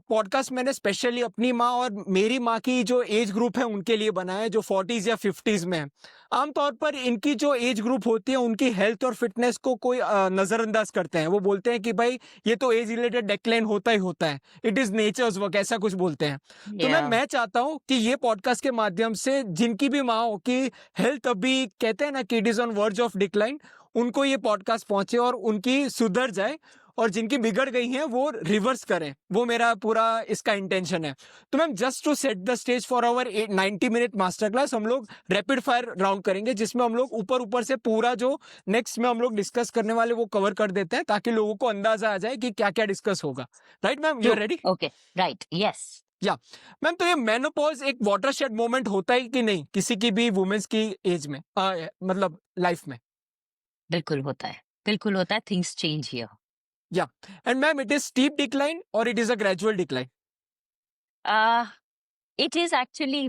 Podcast मैंने specially अपनी माँ और मेरी माँ की जो एज ग्रुप है उनके लिए बनाया है, जो 40s या 50s में है। आमतौर पर इनकी जो एज ग्रुप होती है उनकी हेल्थ और फिटनेस को कोई नज़रअंदाज करते हैं। वो बोलते हैं कि भाई ये तो एज रिलेटेड डेक्लाइन होता ही होता है, इट इज़ नेचर्स वर्क, ऐसा कुछ बोलते हैं। तो Yeah. मैं चाहता हूँ कि ये पॉडकास्ट के माध्यम से जिनकी भी माँ हो कि हेल्थ अभी कहते हैं ना कि it is on verge of decline, उनको ये पॉडकास्ट पहुँचे और उनकी सुधर जाए, और जिनकी बिगड़ गई हैं वो रिवर्स करें। वो मेरा पूरा इसका इंटेंशन है। तो ma'am, just to set the stage for our 90 minute master class, हम लोग रैपिड फायर राउंड करेंगे, जिसमें हम लोग ऊपर ऊपर से पूरा जो नेक्स्ट में हम लोग डिस्कस करने वाले वो कवर कर देते हैं, ताकि लोगों को अंदाजा आ जाए कि क्या क्या डिस्कस होगा। Right ma'am, you are True. Ready? Okay. Right. Yes. या मैम, तो ये मेनोपॉज एक वाटरशेड मोमेंट होता है कि नहीं किसी की भी वुमेन्स की एज में, मतलब लाइफ में? बिल्कुल होता है. बिल्कुल होता है. Things change here. या and ma'am, it is steep decline और it is a gradual decline? Uh, it is actually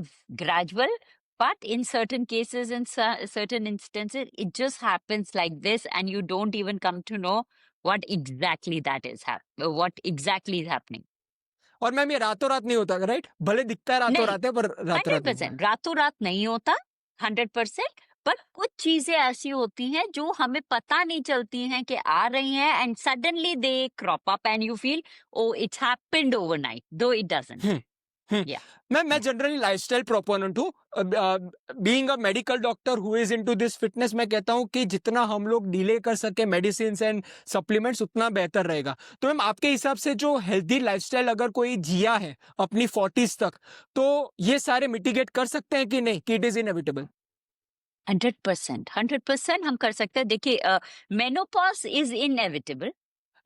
gradual, but in certain cases, in certain instances, it just happens like this, and you don't even come to know what exactly what exactly is happening. और ma'am, ये रातों रात नहीं होता, right? भले दिखता है रातों नहीं, रात है, पर रातों रात नहीं होता। 100% रातों रात नहीं होता, 100%. पर कुछ चीजें ऐसी होती हैं जो हमें पता नहीं चलती हैं कि आ रही हैं, and suddenly they crop up and you feel oh it's happened overnight, दो इट डजंट. हम्म हम्म या. मैं जनरली लाइफस्टाइल प्रोपोनेंट हूँ। Being a medical doctor who is into this fitness, मैं कहता हूँ कि जितना हम लोग डिले कर सके मेडिसिन एंड सप्लीमेंट्स, उतना बेहतर रहेगा। तो मैम, आपके हिसाब से जो हेल्दी लाइफस्टाइल अगर कोई जिया है अपनी 40s तक, तो ये सारे मिटिगेट कर सकते हैं कि नहीं, कि इट इज इनएविटेबल? 100% हम कर सकते हैं. देखिए, मेनोपॉज इज इनएविटेबल,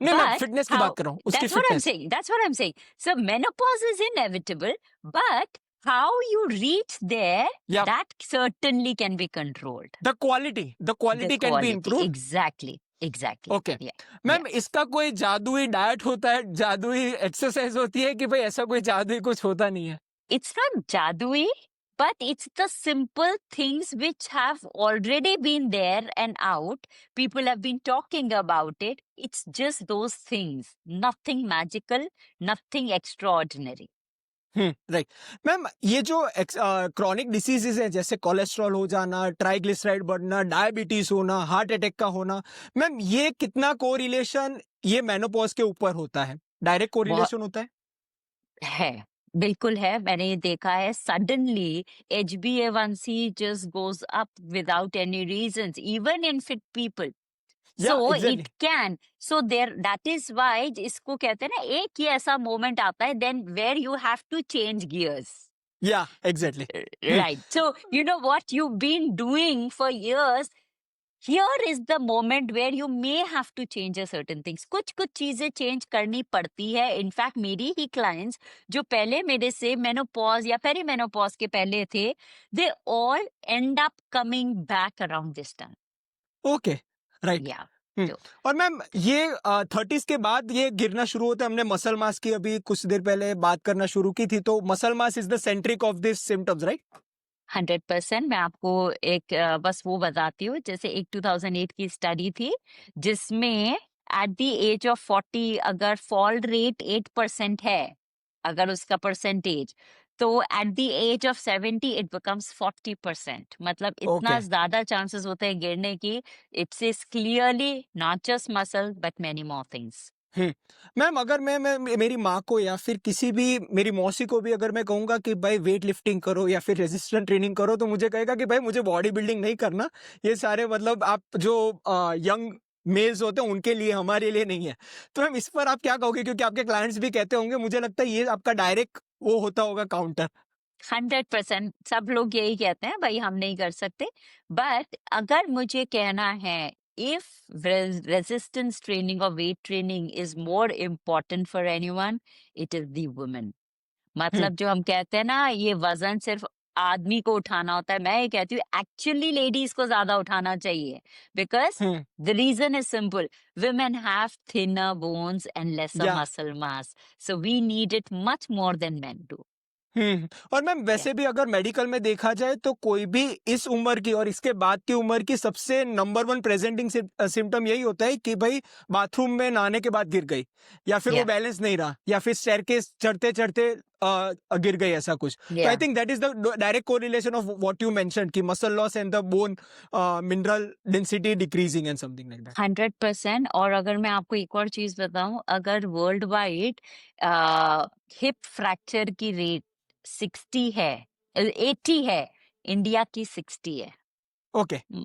नहीं मैम, but फिटनेस की how? बात कर रहा हूँ, उसकी That's what I'm fitness. saying. That's what I'm saying. So menopause is inevitable, but how you reach there, या that certainly can be controlled. The The quality can be quality, improve. exactly, exactly. Okay Yeah, ma'am, yeah. इसका कोई जादुई diet होता है, जादुई exercise होती है, कि भाई ऐसा कोई जादुई कुछ होता नहीं है? It's not jadui, but it's the simple things which have already been there and out. People have been talking about it. It's just those things. Nothing magical, nothing extraordinary. Right ma'am, ये जो chronic diseases हैं, जैसे cholesterol हो जाना, triglyceride बढ़ना, diabetes होना, heart attack का होना, मैम ये कितना कोरिलेशन ये मेनोपॉज के ऊपर होता है? डायरेक्ट बहुत कोरिलेशन होता है? है, बिल्कुल है. मैंने ये देखा है. Suddenly HbA1c just goes up without any reasons, even in fit people. या So exactly. it can. So there, that is why इसको कहते हैं ना, एक ही ऐसा मोमेंट आता है then where you have to change gears. या exactly. Right. So you know what you've been doing for years. Here is the moment where you may have to change a certain things. कुछ कुछ चीजें change करनी पड़ती है. In fact मेरी ही clients जो पहले मेरे से मेनोपॉज या पेरीमेनोपॉज के पहले थे, they all end up coming back around this time. Okay, right. Yeah. Hmm, So और मैम, ये 30s के बाद ये गिरना शुरू होता है। हमने मसल मास की अभी कुछ देर पहले बात करना शुरू की थी, तो muscle mass is the centric of this symptoms, right? 100%. मैं आपको एक बस वो बताती हूँ. जैसे एक 2008 की स्टडी थी जिसमें एट द एज ऑफ 40 अगर फॉल रेट 8% है, अगर उसका परसेंटेज, तो at the age of 70 it becomes 40%. मतलब इतना ओके ज्यादा चांसेस होते हैं गिरने की. It's is clearly not just muscle but many more things. Hmm ma'am, अगर मैं मेरी माँ को या फिर किसी भी मेरी मौसी को भी अगर मैं कहूंगा कि भाई वेट लिफ्टिंग करो या फिर रेजिस्टेंट ट्रेनिंग करो, तो मुझे कहेगा कि भाई मुझे बॉडी बिल्डिंग नहीं करना, ये सारे मतलब आप जो यंग मेल्स होते हैं उनके लिए, हमारे लिए नहीं है। तो मैम, इस पर आप क्या कहोगे, क्योंकि आपके क्लाइंट्स भी कहते होंगे, मुझे लगता है ये आपका डायरेक्ट वो होता होगा काउंटर। 100% सब लोग यही कहते हैं, भाई हम नहीं कर सकते. बट अगर मुझे कहना है, इफ रेजिस्टेंस ट्रेनिंग और weight training is more important for anyone, it is the women. हम्म मतलब जो हम कहते हैं ना, ये वजन सिर्फ आदमी को उठाना होता है, मैं ये कहती हूँ एक्चुअली लेडीज को ज्यादा उठाना चाहिए. Because hmm the reason is simple. women have thinner bones and lesser या muscle mass, so we need it much more than men do. और मैम Yeah. वैसे भी अगर मेडिकल में देखा जाए तो कोई भी इस उम्र की और इसके बाद की उम्र की सबसे नंबर वन प्रेजेंटिंग सिम्टम यही होता है कि भाई बाथरूम में नहाने के बाद गिर गई, या फिर वो Yeah. बैलेंस नहीं रहा, या फिर स्टेयरकेस चढ़ते चढ़ते गिर गई, ऐसा कुछ। तो I Yeah. Think that is the direct correlation of what you mention कि muscle loss and the bone mineral density decreasing and something like that. 100%। और अगर मैं आपको एक और चीज बताऊं, अगर वर्ल्ड वाइड हिप फ्रैक्चर की रेट 60 है, 80 है, इंडिया की 60 है। ओके। म-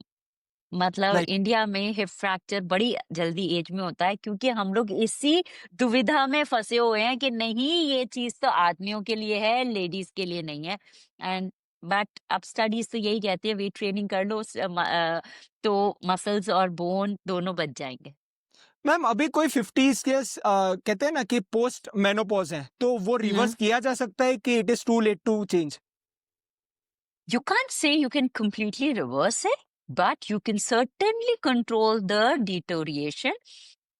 मतलब राइट। इंडिया में हिप फ्रैक्चर बड़ी जल्दी एज में होता है, क्योंकि हम लोग इसी दुविधा में फंसे हुए हैं कि नहीं, ये चीज तो आदमियों के लिए है, लेडीज के लिए नहीं है। एंड बट अब स्टडीज तो यही कहती है, वेट ट्रेनिंग कर लो, तो मसल्स और बोन दोनों बच जाएंगे। मैम अभी कोई 50s के कहते हैं ना कि पोस्ट मेनोपॉज है, तो वो रिवर्स किया जा सकता है कि it is too late to change? You can't say you can completely reverse it, but you can certainly control the deterioration.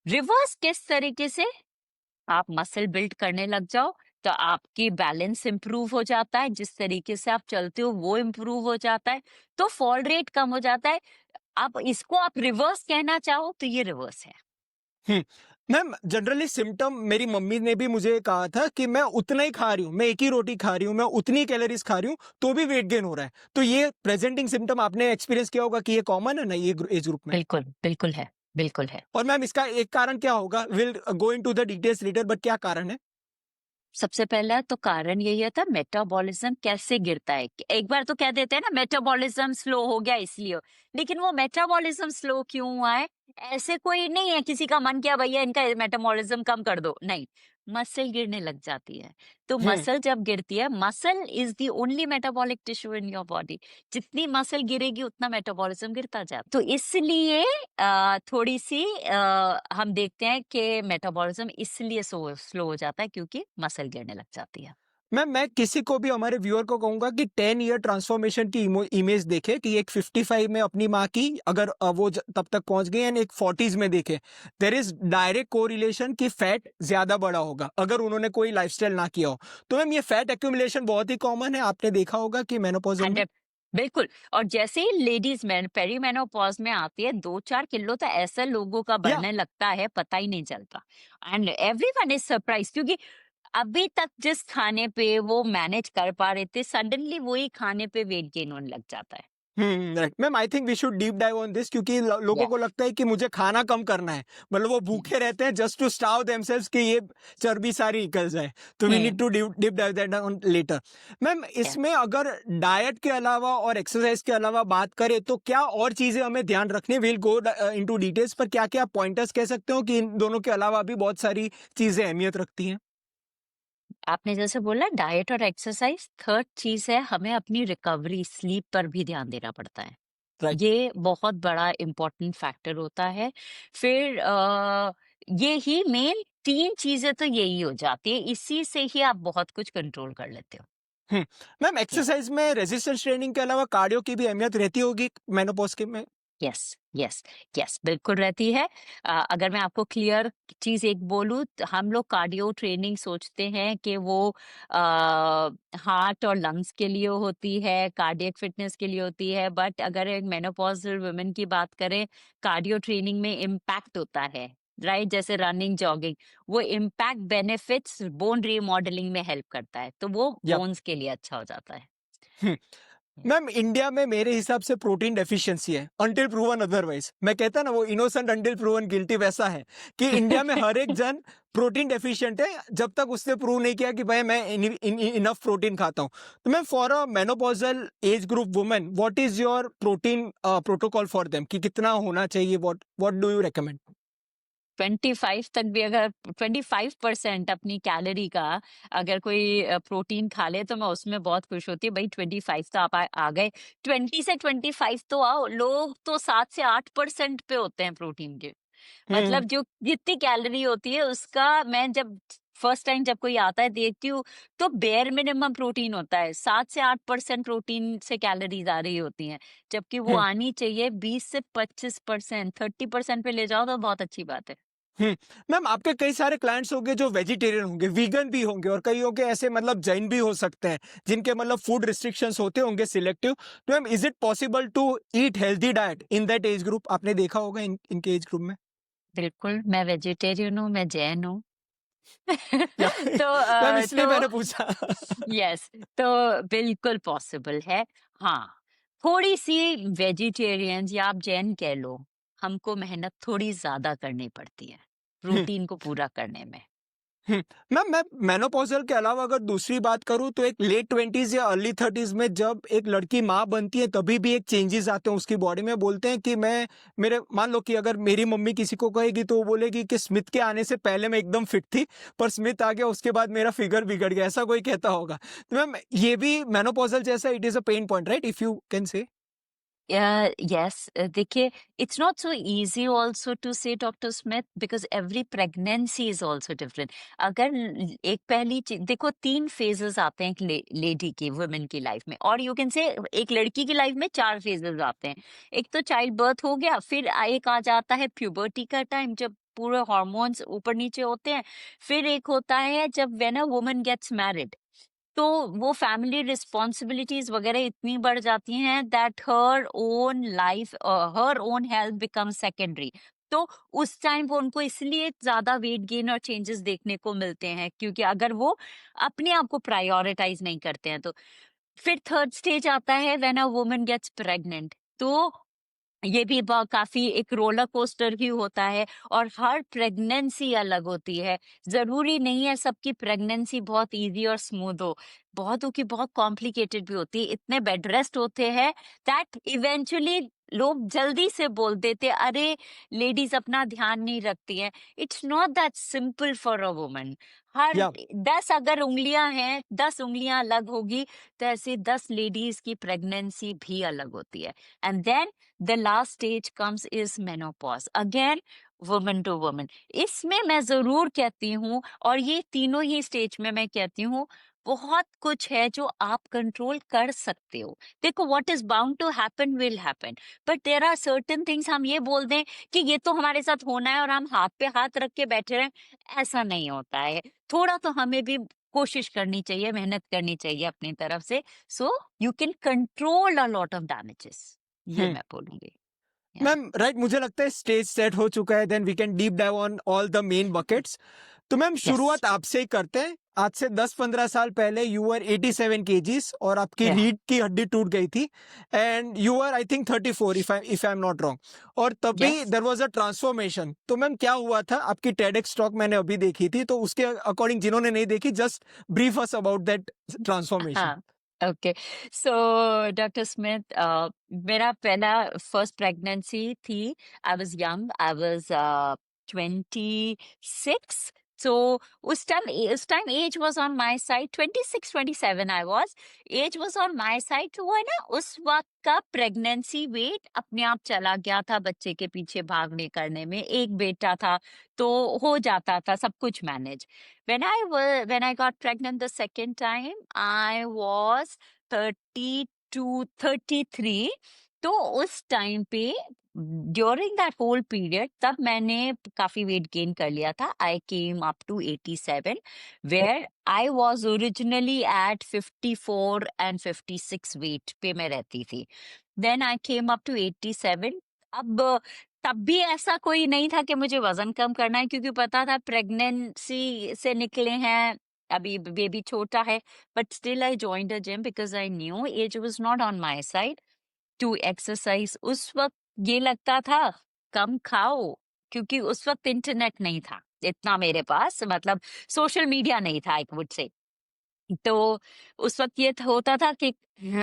Reverse किस तरीके से? आप मसल बिल्ड करने लग जाओ, तो आपकी बैलेंस इंप्रूव हो जाता है, जिस तरीके से आप चलते हो वो इंप्रूव हो जाता है, तो फॉल रेट कम हो जाता है। आप इसको आप रिवर्स कहना चाहो तो ये रिवर्स है। हम्म। मैम जनरली सिम्टम मेरी मम्मी ने भी मुझे कहा था कि मैं उतना ही खा रही हूँ, मैं एक ही रोटी खा रही हूँ, मैं उतनी कैलोरीज खा रही हूँ, तो भी वेट गेन हो रहा है। तो ये प्रेजेंटिंग सिम्टम आपने एक्सपीरियंस किया होगा कि ये कॉमन है ना ये एज ग्रुप में? बिल्कुल, बिल्कुल है, बिल्कुल है। और मैम इसका एक कारण क्या होगा? Will go into the details later, but क्या कारण है? सबसे पहला तो कारण यही था, मेटाबॉलिज्म कैसे गिरता है। एक बार तो कह देते हैं ना, मेटाबॉलिज्म स्लो हो गया इसलिए, लेकिन वो मेटाबॉलिज्म स्लो क्यों हुआ है? ऐसे कोई नहीं है किसी का मन किया भैया इनका मेटाबॉलिज्म कम कर दो, नहीं, मसल गिरने लग जाती है। तो हम्म। मसल जब गिरती है, muscle is the only metabolic tissue in your body. जितनी मसल गिरेगी उतना मेटाबॉलिज्म गिरता जाता, तो इसलिए थोड़ी सी हम देखते हैं कि मेटाबॉलिज्म इसलिए स्लो हो जाता है, क्योंकि मसल गिरने लग जाती है। मैम मैं किसी को भी, हमारे व्यूअर को कहूंगा कि 10 ईयर ट्रांसफॉर्मेशन की इमेज देखे कि एक 55 में अपनी माँ की, अगर वो तब तक पहुंच गई, एंड एक 40s में देखे, देर इज डायरेक्ट कोरिलेशन कि फैट ज्यादा बड़ा होगा अगर उन्होंने कोई लाइफस्टाइल ना किया हो। तो मैम ये फैट एक्यूमुलेशन बहुत ही कॉमन है, आपने देखा होगा कि मेनोपॉजल में। 100, बिल्कुल। और जैसे ही लेडीज में पेरीमेनोपॉज में आती है, 2-4 किलो तो ऐसा लोगों का या बढ़ने लगता है, पता ही नहीं चलता। एंड एवरीवन इज सरप्राइज, क्योंकि अभी तक जिस खाने पे वो मैनेज कर पा रहे थे, सडनली वही खाने पे वेट गेन होने लग जाता है। Right. Ma'am I think we should deep dive on this, क्योंकि लोगों को यस, लगता है कि मुझे खाना कम करना है, मतलब वो भूखे रहते हैं जस्ट टू स्टार्व देमसेल्व्स कि ये चर्बी सारी निकल जाए। तो we need to deep dive that on later. Ma'am इसमें अगर डाइट के अलावा और एक्सरसाइज के अलावा बात करें तो क्या और चीजें हमें ध्यान रखनी? विल गो इनटू डिटेल्स, पर क्या क्या पॉइंटर्स कह सकते हो कि इन दोनों के अलावा भी बहुत सारी चीजें अहमियत रखती हैं? आपने जैसे बोला डाइट और एक्सरसाइज, थर्ड चीज है, हमें अपनी रिकवरी, स्लीप पर भी ध्यान देना पड़ता है। राइट। ये बहुत बड़ा इम्पोर्टेंट फैक्टर होता है। फिर ये ही मेन तीन चीजें तो यही हो जाती है, इसी से ही आप बहुत कुछ कंट्रोल कर लेते हो। हम्म। मैम या एक्सरसाइज में रेजिस्टेंस ट्रेनिंग के अलावा कार्डियो की भी अहमियत रहती होगी मेनोपॉज के में? यस, यस, यस, बिल्कुल रहती है। अगर मैं आपको क्लियर चीज एक बोलूँ, तो हम लोग कार्डियो ट्रेनिंग सोचते हैं कि वो हार्ट और लंग्स के लिए होती है, कार्डियक फिटनेस के लिए होती है, बट अगर एक मेनोपॉजल वुमेन की बात करें, कार्डियो ट्रेनिंग में इम्पैक्ट होता है, राइट? जैसे रनिंग, जॉगिंग, वो इम्पैक्ट बेनिफिट्स बोन रीमॉडलिंग में हेल्प करता है, तो वो या बोन्स के लिए अच्छा हो जाता है। मैम इंडिया में मेरे हिसाब से प्रोटीन डेफिशिएंसी है, अंटिल प्रूवन अदरवाइज। मैं कहता ना वो इनोसेंट अंटिल प्रूवन गिल्टी, वैसा है कि इंडिया में हर एक जन प्रोटीन डेफिशिएंट है जब तक उसने प्रूव नहीं किया कि भाई मैं इनफ प्रोटीन खाता हूँ। तो ma'am for a menopausal age group women, what is your protein protocol for them कि कितना होना चाहिए? What do you recommend? 25 तक भी, अगर 25% अपनी कैलोरी का अगर कोई प्रोटीन खा ले, तो मैं उसमें बहुत खुश होती है। भाई 25 तो आप आ गए, 20 से 25 तो आओ। लोग तो 7 से 8% पे होते हैं प्रोटीन के। हम्म। मतलब जो जितनी कैलोरी होती है उसका, मैं जब फर्स्ट टाइम जब कोई आता है देखती हूँ, तो बेयर मिनिमम प्रोटीन होता है, 7 से 8% प्रोटीन से कैलोरीज आ रही होती हैं, जबकि वो हम्म। आनी चाहिए 20 से 25%। 30% पे ले जाओ तो बहुत अच्छी बात है। मैम आपके कई सारे क्लाइंट्स होंगे जो वेजिटेरियन होंगे, वीगन भी होंगे और कई होंगे ऐसे मतलब जैन भी हो सकते हैं, जिनके मतलब फूड रिस्ट्रिक्शंस होते होंगे सिलेक्टिव। तो ma'am is it possible to eat healthy diet in that age group? आपने देखा होगा इनके एज ग्रुप में। बिल्कुल, मैं वेजिटेरियन हूँ, मैं जैन हूँ। या तो मैम इसलिए मैंने पूछा। यस, तो बिल्कुल पॉसिबल है। हाँ, थोड़ी-सी वेजिटेरियंस या आप जैन कह लो, हमको मेहनत थोड़ी ज़्यादा करनी पड़ती है, रूटीन को पूरा करने में। हुँ। मैम मैं मेनोपॉज़ल के अलावा अगर दूसरी बात करूँ तो एक लेट 20s या अर्ली 30s में जब एक लड़की माँ बनती है तभी भी एक चेंजेज़ आते हैं उसकी बॉडी में। बोलते हैं कि मैं मेरे मान लो कि अगर मेरी मम्मी किसी को कहेगी तो वो बोलेगी कि स्मिथ के आने से पहले मैं एकदम फिट थी, पर स्मिथ आ गया उसके बाद मेरा फिगर बिगड़ गया, ऐसा कोई कहता होगा। तो मैम ये भी मेनोपॉज़ल जैसा it is a pain point right if you can say? Yes, देखिए, it's not so easy also to say doctor Smith, because every pregnancy is also different. अगर एक पहली चीज देखो, तीन फेजेस आते हैं एक लेडी की, वुमेन की लाइफ में, और यू कैन से एक लड़की की लाइफ में चार फेजेस आते हैं। एक तो चाइल्ड बर्थ हो गया, फिर एक आ जाता है प्यूबर्टी का टाइम, जब पूरे हार्मोन्स ऊपर नीचे होते हैं। फिर एक होता है जब when a woman gets married, तो वो फैमिली रिस्पॉन्सिबिलिटीज वगैरह इतनी बढ़ जाती हैं that her own life, her own health become secondary. तो उस टाइम वो उनको इसलिए ज्यादा वेट गेन और चेंजेस देखने को मिलते हैं, क्योंकि अगर वो अपने आप को प्रायोरिटाइज नहीं करते हैं तो। फिर थर्ड स्टेज आता है when a woman gets pregnant. तो ये भी काफी एक रोलर कोस्टर ही होता है, और हर प्रेगनेंसी अलग होती है। जरूरी नहीं है सबकी प्रेगनेंसी बहुत इजी और स्मूथ हो, बहुतों की बहुत कॉम्प्लिकेटेड भी होती है। इतने बेड रेस्ट होते हैं दैट इवेंचुअली लोग जल्दी से बोल देते, अरे लेडीज अपना ध्यान नहीं रखती हैं। It's not that simple for a woman. हर या 10 अगर उंगलियां हैं, 10 उंगलियां अलग होगी, तो ऐसे 10 लेडीज की प्रेगनेंसी भी अलग होती है। And then the last stage comes is menopause, again woman to woman। इसमें मैं जरूर कहती हूँ, और ये तीनों ही स्टेज में मैं कहती हूँ, बहुत कुछ है जो आप कंट्रोल कर सकते हो। देखो, what is bound to happen will happen, but there are certain things. हम ये बोल दें कि ये तो हमारे साथ होना है और हम हाथ पे हाथ रख के बैठे रहें, ऐसा नहीं होता है। थोड़ा तो हमें भी कोशिश करनी चाहिए, मेहनत करनी चाहिए अपनी तरफ से, so you can control a lot of damages, ये मैं बोलूंगी। या मैम राइट मुझे लगता है स्टेज सेट हो चुका है, then we can deep dive on all the main buckets. तो मैम यस, शुरुआत आपसे ही करते हैं। आज से 10-15 साल पहले यू वर 87 केजीज और आपकी या रीढ़ की हड्डी टूट गई थी, and you were I think 34 if I am not wrong. और तभी yes. There was a transformation. तो मैम क्या हुआ था? आपकी टेडेक्स टॉक मैंने अभी देखी थी, तो उसके अकॉर्डिंग जिन्होंने नहीं देखी just brief us about that transformation. हाँ, ओके। सो डॉक्टर स्मिथ, मेरा पहला फर्स्ट प्रेगनेंसी थी। I was young, I was 26। So उस time age was on my side, 26 27 I was, age was on my side. तो वो है ना, उस वक्त का प्रेगनेंसी वेट अपने आप चला गया था बच्चे के पीछे भागने करने में। एक बेटा था तो हो जाता था सब कुछ manage. When I got pregnant the second time, I was 32, 33। तो उस टाइम पे ड्यूरिंग दैट होल पीरियड, तब मैंने काफी वेट गेन कर लिया था। I came up to 87, where I was originally at 54 and 56 weight पे मैं रहती थी। Then I came up to 87। अब तब भी ऐसा कोई नहीं था कि मुझे वजन कम करना है, क्योंकि पता था प्रेगनेंसी से निकले हैं, अभी बेबी छोटा है। But still I joined a gym because I knew age was not on my side to exercise. उस वक्त ये लगता था कम खाओ, क्योंकि उस वक्त इंटरनेट नहीं था इतना मेरे पास, मतलब सोशल मीडिया नहीं था, आई वुड से। तो उस वक्त ये होता था कि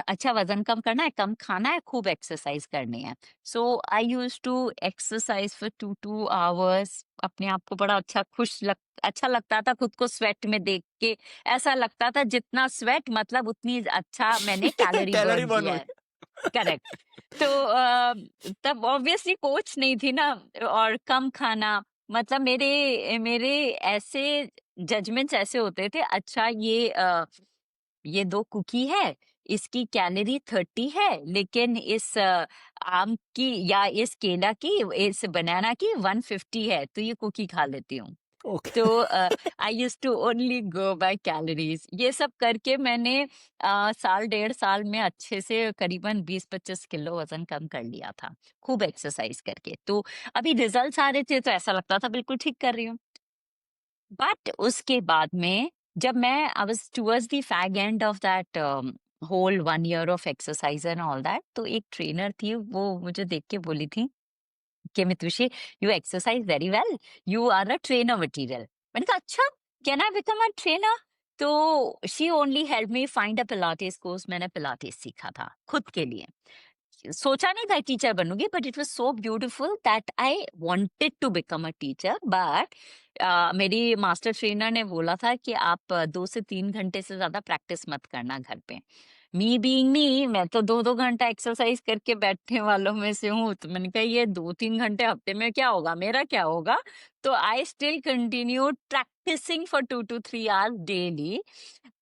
अच्छा, वजन कम करना है, कम खाना है, खूब एक्सरसाइज करनी है। So I use to exercise for 2 2 hours. अपने आप को बड़ा अच्छा लगता था खुद को स्वेट में देख के। ऐसा लगता था जितना स्वेट मतलब उतनी अच्छा मैंने कैलोरी कैलोरी बर्न बर्न किया हो है। गया। करेक्ट। तो तब ऑब्वियसली कोच नहीं थी ना, और कम खाना, मतलब मेरे मेरे ऐसे जजमेंट्स ऐसे होते थे, अच्छा ये 2 कुकी है, इसकी कैलोरी 30 है, लेकिन इस आम की या इस केला की, इस बनाना की 150 है, तो ये कुकी खा लेती हूँ। ओके। तो I used to only go by calories. ये सब करके मैंने साल 1.5 साल में अच्छे से करीबन 20-25 किलो वजन कम कर लिया था, खूब एक्सरसाइज करके। तो अभी रिजल्ट्स आ रहे थे तो ऐसा लगता था बिल्कुल ठीक कर रही हूँ। बट उसके बाद में जब मैं I was towards the fag end of that whole 1 year of exercise and all that, तो एक ट्रेनर थी, वो मुझे देख के बोली थी कि Mitushi, you exercise very well, you are a trainer material. मैंने कहा अच्छा, can I become a trainer? तो she only help me find a pilates course. मैंने पिलाटेस सीखा था खुद के लिए, सोचा नहीं था टीचर बनूंगी, but it was so beautiful that I wanted to become a teacher. But मेरी मास्टर ट्रेनर ने बोला था कि आप 2 से 3 घंटे से ज्यादा प्रैक्टिस मत करना घर पे। मी बीइंग मी, मैं तो 2-2 घंटा एक्सरसाइज करके बैठने वालों में से हूँ, तो मैंने कहा ये 2-3 घंटे हफ्ते में क्या होगा, मेरा क्या होगा। तो I still continue practicing for 2 to 3 hours daily.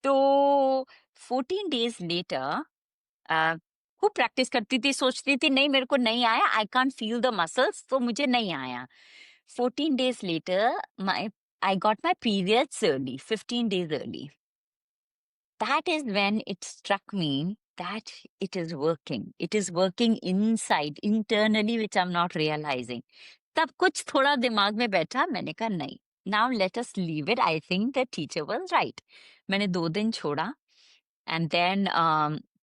तो 14 days लेटर खूब प्रैक्टिस करती थी, सोचती थी नहीं मेरे को नहीं आया, I can't feel the muscles, तो मुझे नहीं आया। 14 days later my I got my periods early, 15 days early. That is when it struck me that it is working inside, internally, which I'm not realizing. तब कुछ थोड़ा दिमाग में बैठा, मैंने कहा नहीं, now let us leave it, I think the teacher was right. मैंने 2 दिन छोड़ा, and then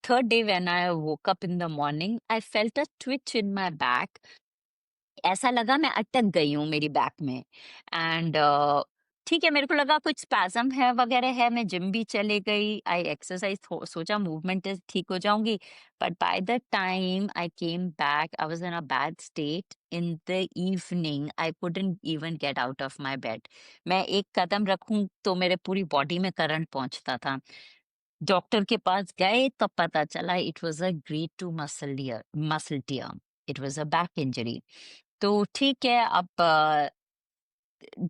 third day when I woke up in the morning, I felt a twitch in my back. ऐसा लगा मैं अटक गई हूँ मेरी बैक में। एंड ठीक है, मेरे को लगा कुछ स्पैज़म है वगैरह है, मैं जिम भी चले गई, आई एक्सरसाइज, सोचा मूवमेंट ठीक हो जाऊंगी। But by the time I came back, I was in a bad state. In the evening I couldn't even get out of my bed. मैं एक कदम रखूं तो मेरे पूरी बॉडी में करंट पहुंचता था। डॉक्टर के पास गए तो पता चला it was a grade 2 muscle tear, it was a back injury. तो ठीक है, अब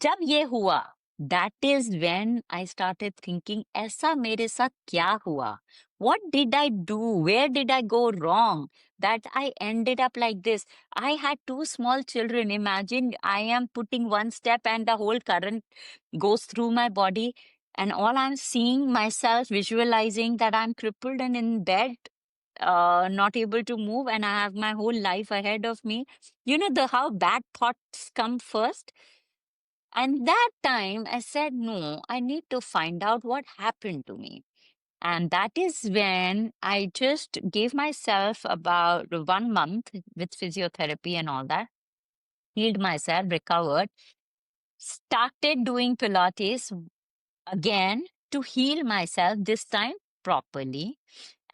जब ये हुआ, that is when I started thinking ऐसा मेरे साथ क्या हुआ, what did I do, where did I go wrong, that I ended up like this. I had 2 small children, imagine I am putting one step and the whole current goes through my body, and all I'm seeing myself visualizing that I'm crippled and in bed, not able to move, and I have my whole life ahead of me. You know the how bad thoughts come first. And that time I said, no, I need to find out what happened to me. And that is when I just gave myself about 1 month with physiotherapy and all that, healed myself, recovered, started doing Pilates again to heal myself, this time properly.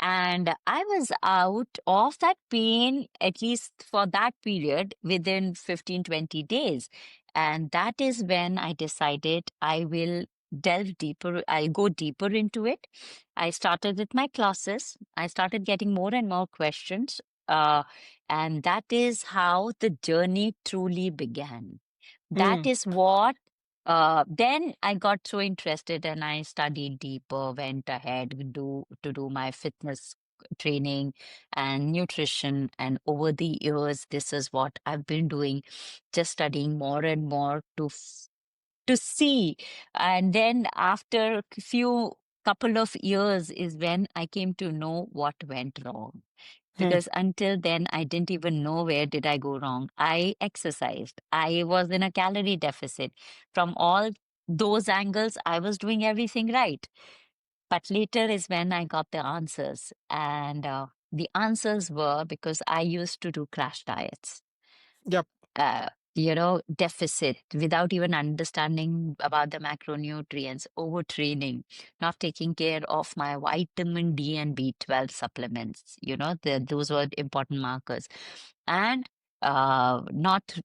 And I was out of that pain, at least for that period, within 15-20 days. And that is when I decided I will delve deeper, I'll go deeper into it. I started with my classes, I started getting more and more questions. Uh, and that is how the journey truly began. That hmm. is what then I got so interested and I studied deeper, went ahead to do my fitness training and nutrition. And over the years, this is what I've been doing, just studying more and more to see. And then after a few couple of years is when I came to know what went wrong, hmm. because until then I didn't even know where did I go wrong. I exercised, I was in a calorie deficit. From all those angles I was doing everything right, but later is when I got the answers. And the answers were because I used to do crash diets, Yep. uh, deficit without even understanding about the macronutrients, overtraining, not taking care of my vitamin D and B12 supplements. Those were important markers, and not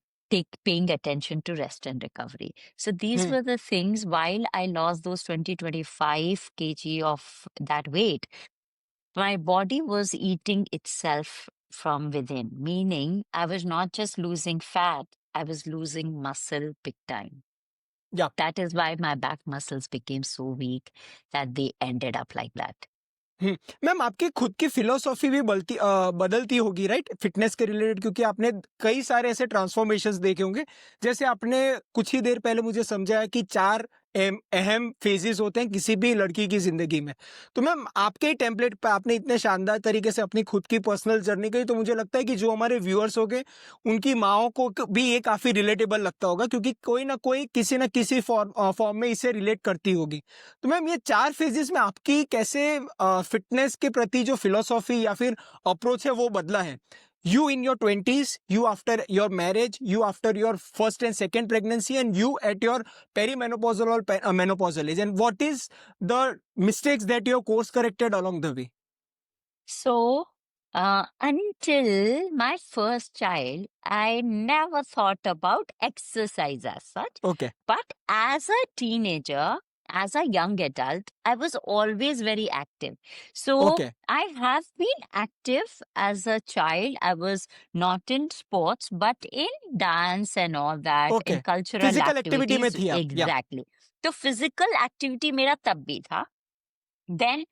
paying attention to rest and recovery. So these hmm. were the things. While I lost those 20-25 kg of that weight, my body was eating itself from within, meaning I was not just losing fat, I was losing muscle big time. Yep. That is why my back muscles became so weak that they ended up like that. Ma'am आपकी खुद की philosophy भी बदलती होगी right fitness के related, क्योंकि आपने कई सारे ऐसे ट्रांसफॉर्मेशंस देखे होंगे। जैसे आपने कुछ ही देर पहले मुझे समझाया कि 4 अहम फेजेस होते हैं किसी भी लड़की की ज़िंदगी में। तो मैम आपके ही टेम्पलेट पे आपने इतने शानदार तरीके से अपनी खुद की पर्सनल जर्नी कही, तो मुझे लगता है कि जो हमारे व्यूअर्स होंगे उनकी माँओं को भी ये काफ़ी रिलेटेबल लगता होगा, क्योंकि कोई ना कोई किसी न किसी फॉर्म में इसे रिलेट करती होगी। तो मैम ये 4 फेजेस में आपकी कैसे फिटनेस के प्रति जो फिलॉसफी या फिर अप्रोच है वो बदला है? You in your 20s, you after your marriage, you after your first and second pregnancy, and you at your perimenopausal or menopausal age. And what is the mistakes that you have course corrected along the way? So, until my first child, I never thought about exercise as such. Okay, But as a teenager, as a young adult, I was always very active. So, okay, I have been active as a child. I was not in sports, but in dance and all that, in okay. cultural Physical activity में activities. थी आप, yeah. Exactly. तो physical activity मेरा तब भी था. Then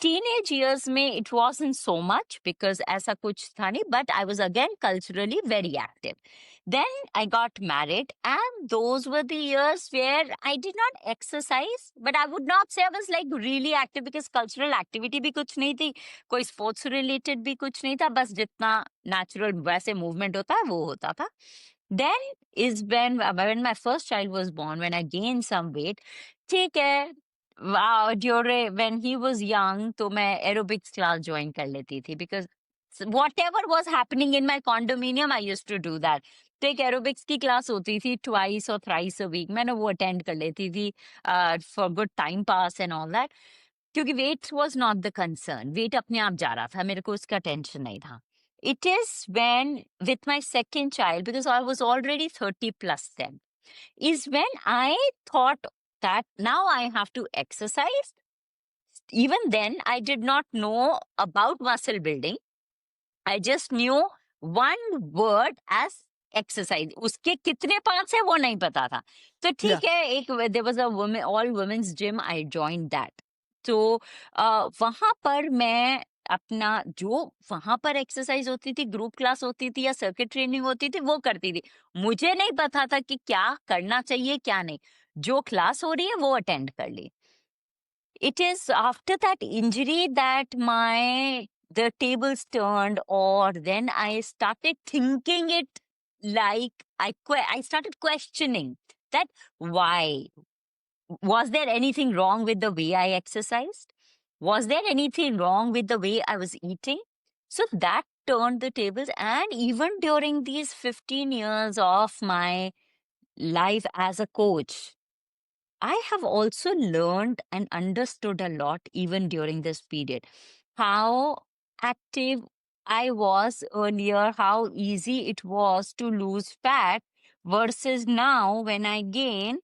teenage years में it wasn't so much because ऐसा कुछ था नहीं, but I was again culturally very active. Then I got married, and those were the years where I did not exercise, but I would not say I was like really active because cultural activity भी कुछ नहीं थी, कोई sports related भी कुछ नहीं था, बस जितना natural वैसे movement होता है वो होता था. Then is when my first child was born, when I gained some weight. ठीक है, wow, during when he was young, तो मैं aerobics class join कर लेती थी because whatever was happening in my condominium, I used to do that. तो एक aerobics की class होती थी twice or thrice a week, मैंने वो attend कर लेती थी for good time pass and all that. क्योंकि weight was not the concern, weight अपने आप जा रहा था, मेरे को उसका tension नहीं था. It is when with my second child, because I was already 30 plus then, is when I thought that now I have to exercise. Even then, I did not know about muscle building. I just knew one word as exercise. उसके कितने parts है वो नहीं पता था. तो Yeah. ठीक है, एक there was a women all women's gym. I joined that. तो वहां पर मैं अपना जो वहां पर एक्सरसाइज होती थी, ग्रुप क्लास होती थी या सर्किट ट्रेनिंग होती थी, वो करती थी. मुझे नहीं पता था कि क्या करना चाहिए क्या नहीं. जो क्लास हो रही है वो अटेंड कर ली. It is after that injury that the tables turned, or then I started thinking it like I started questioning that why. Was there anything wrong with the way I exercised? Was there anything wrong with the way I was eating? So that turned the tables. And even during these 15 years of my life as a coach, I have also learned and understood a lot even during this period. How active I was earlier, how easy it was to lose fat versus now when I gained,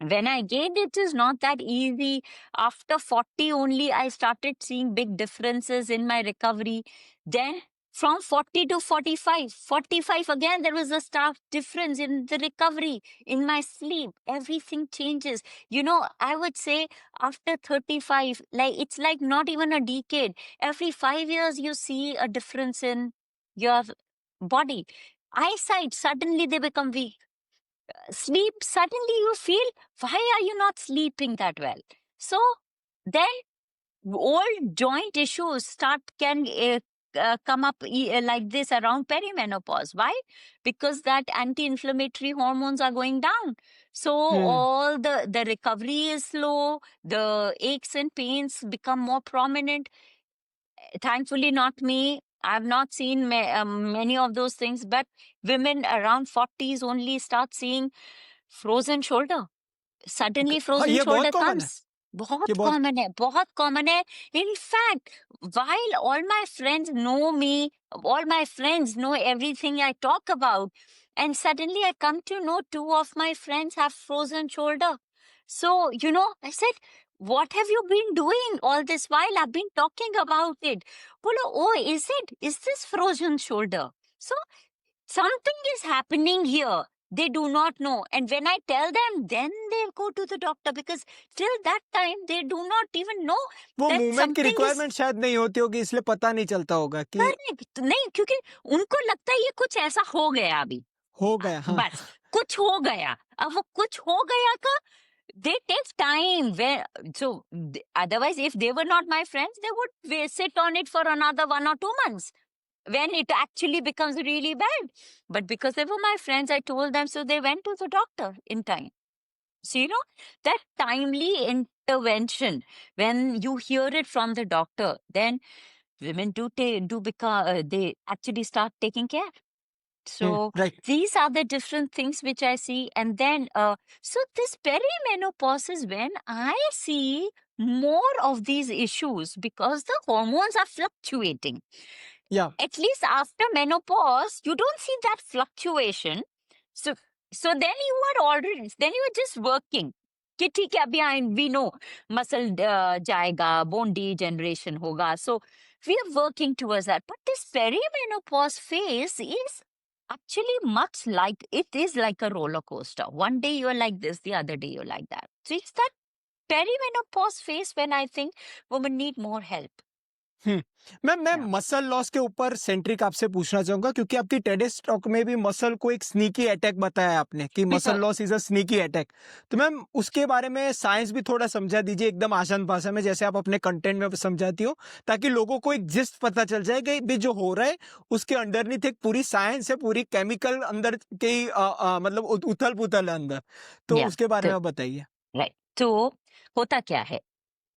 it is not that easy. After 40 only, I started seeing big differences in my recovery. Then from 40 to 45, 45 again, there was a stark difference in the recovery, in my sleep. Everything changes. I would say after 35, like it's like not even a decade. Every 5 years, you see a difference in your body. Eyesight, suddenly they become weak. Sleep, suddenly you feel, why are you not sleeping that well? So then old joint issues can come up like this around perimenopause. Why? Because that anti-inflammatory hormones are going down. So Hmm. all the recovery is slow, the aches and pains become more prominent. Thankfully not me. I've not seen many of those things, but women around 40s only start seeing frozen shoulder. Okay. Suddenly हाँ, frozen ये बहुत shoulder common है. comes. ये बहुत बहुत common है, बहुत common है. In fact, while all my friends know me, all my friends know everything I talk about, and suddenly I come to know two of my friends have frozen shoulder. So, I said, what have you been doing all this while? I've been talking about it. Bolo, oh, is it? Is this frozen shoulder? So, something is happening here. They do not know. And when I tell them, then they'll go to the doctor, because till that time they do not even know वो that movement की something is requirement शायद नहीं होती होगी, इसलिए पता नहीं चलता होगा कि correct. नहीं, क्योंकि उनको लगता है ये कुछ ऐसा हो गया अभी, हो गया। हाँ, बस कुछ हो गया। अब वो कुछ हो गया का they take time where, so otherwise if they were not my friends, they would sit on it for another 1 or 2 months when it actually becomes really bad. But because they were my friends, I told them, so they went to the doctor in time. So that timely intervention, when you hear it from the doctor, then women do become, they actually start taking care. So right. these are the different things which I see. And then so this perimenopause is when I see more of these issues, because the hormones are fluctuating. या At least after menopause you don't see that fluctuation. So then you are just working कि ठीक है, अभी we know muscle जाएगा, bone degeneration होगा, so we are working towards that. But this perimenopause phase is actually much like, it is like a roller coaster. One day you're like this, the other day you're like that. So it's that perimenopause phase when I think women need more help. मैं Yeah. Muscle loss के ऊपर centric आपसे पूछना चाहूंगा, क्योंकि आपकी टेडेस talk में भी मसल को एक स्नीकी अटैक बताया आपने कि muscle loss is a sneaky attack. तो मैम उसके बारे में साइंस भी थोड़ा समझा दीजिए, एकदम आसान भाषा में जैसे आप अपने कंटेंट में समझाती हो, ताकि लोगों को एक जिस्ट पता चल जाए कि भी जो हो रहा है उसके अंडरनीथ एक पूरी साइंस है, पूरी केमिकल अंदर के मतलब उथल पुथल है अंदर। तो Yeah. उसके बारे तो में बताइए। राइट, तो होता क्या है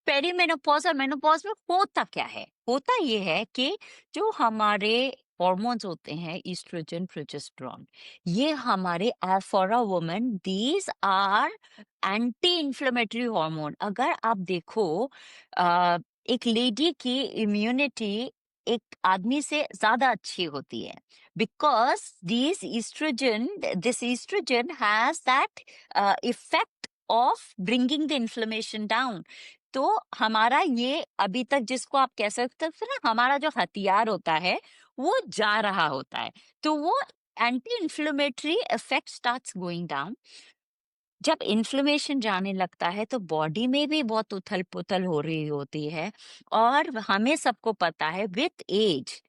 पेरीमेनोपॉज और मेनोपॉज में? होता क्या है, होता ये है कि जो हमारे हॉर्मोन्स होते हैं, ईस्ट्रोजन, प्रोजेस्टेरोन, ये हमारे for a woman these are anti inflammatory hormone. अगर आप देखो एक लेडी की इम्यूनिटी एक आदमी से ज्यादा अच्छी होती है, because this estrogen has that effect of bringing the inflammation down. तो हमारा ये अभी तक जिसको आप कह सकते हो ना, हमारा जो हथियार होता है वो जा रहा होता है, तो वो anti inflammatory effect starts going down. जब इन्फ्लेमेशन जाने लगता है तो बॉडी में भी बहुत उथल पुथल हो रही होती है, और हमें सबको पता है विथ एज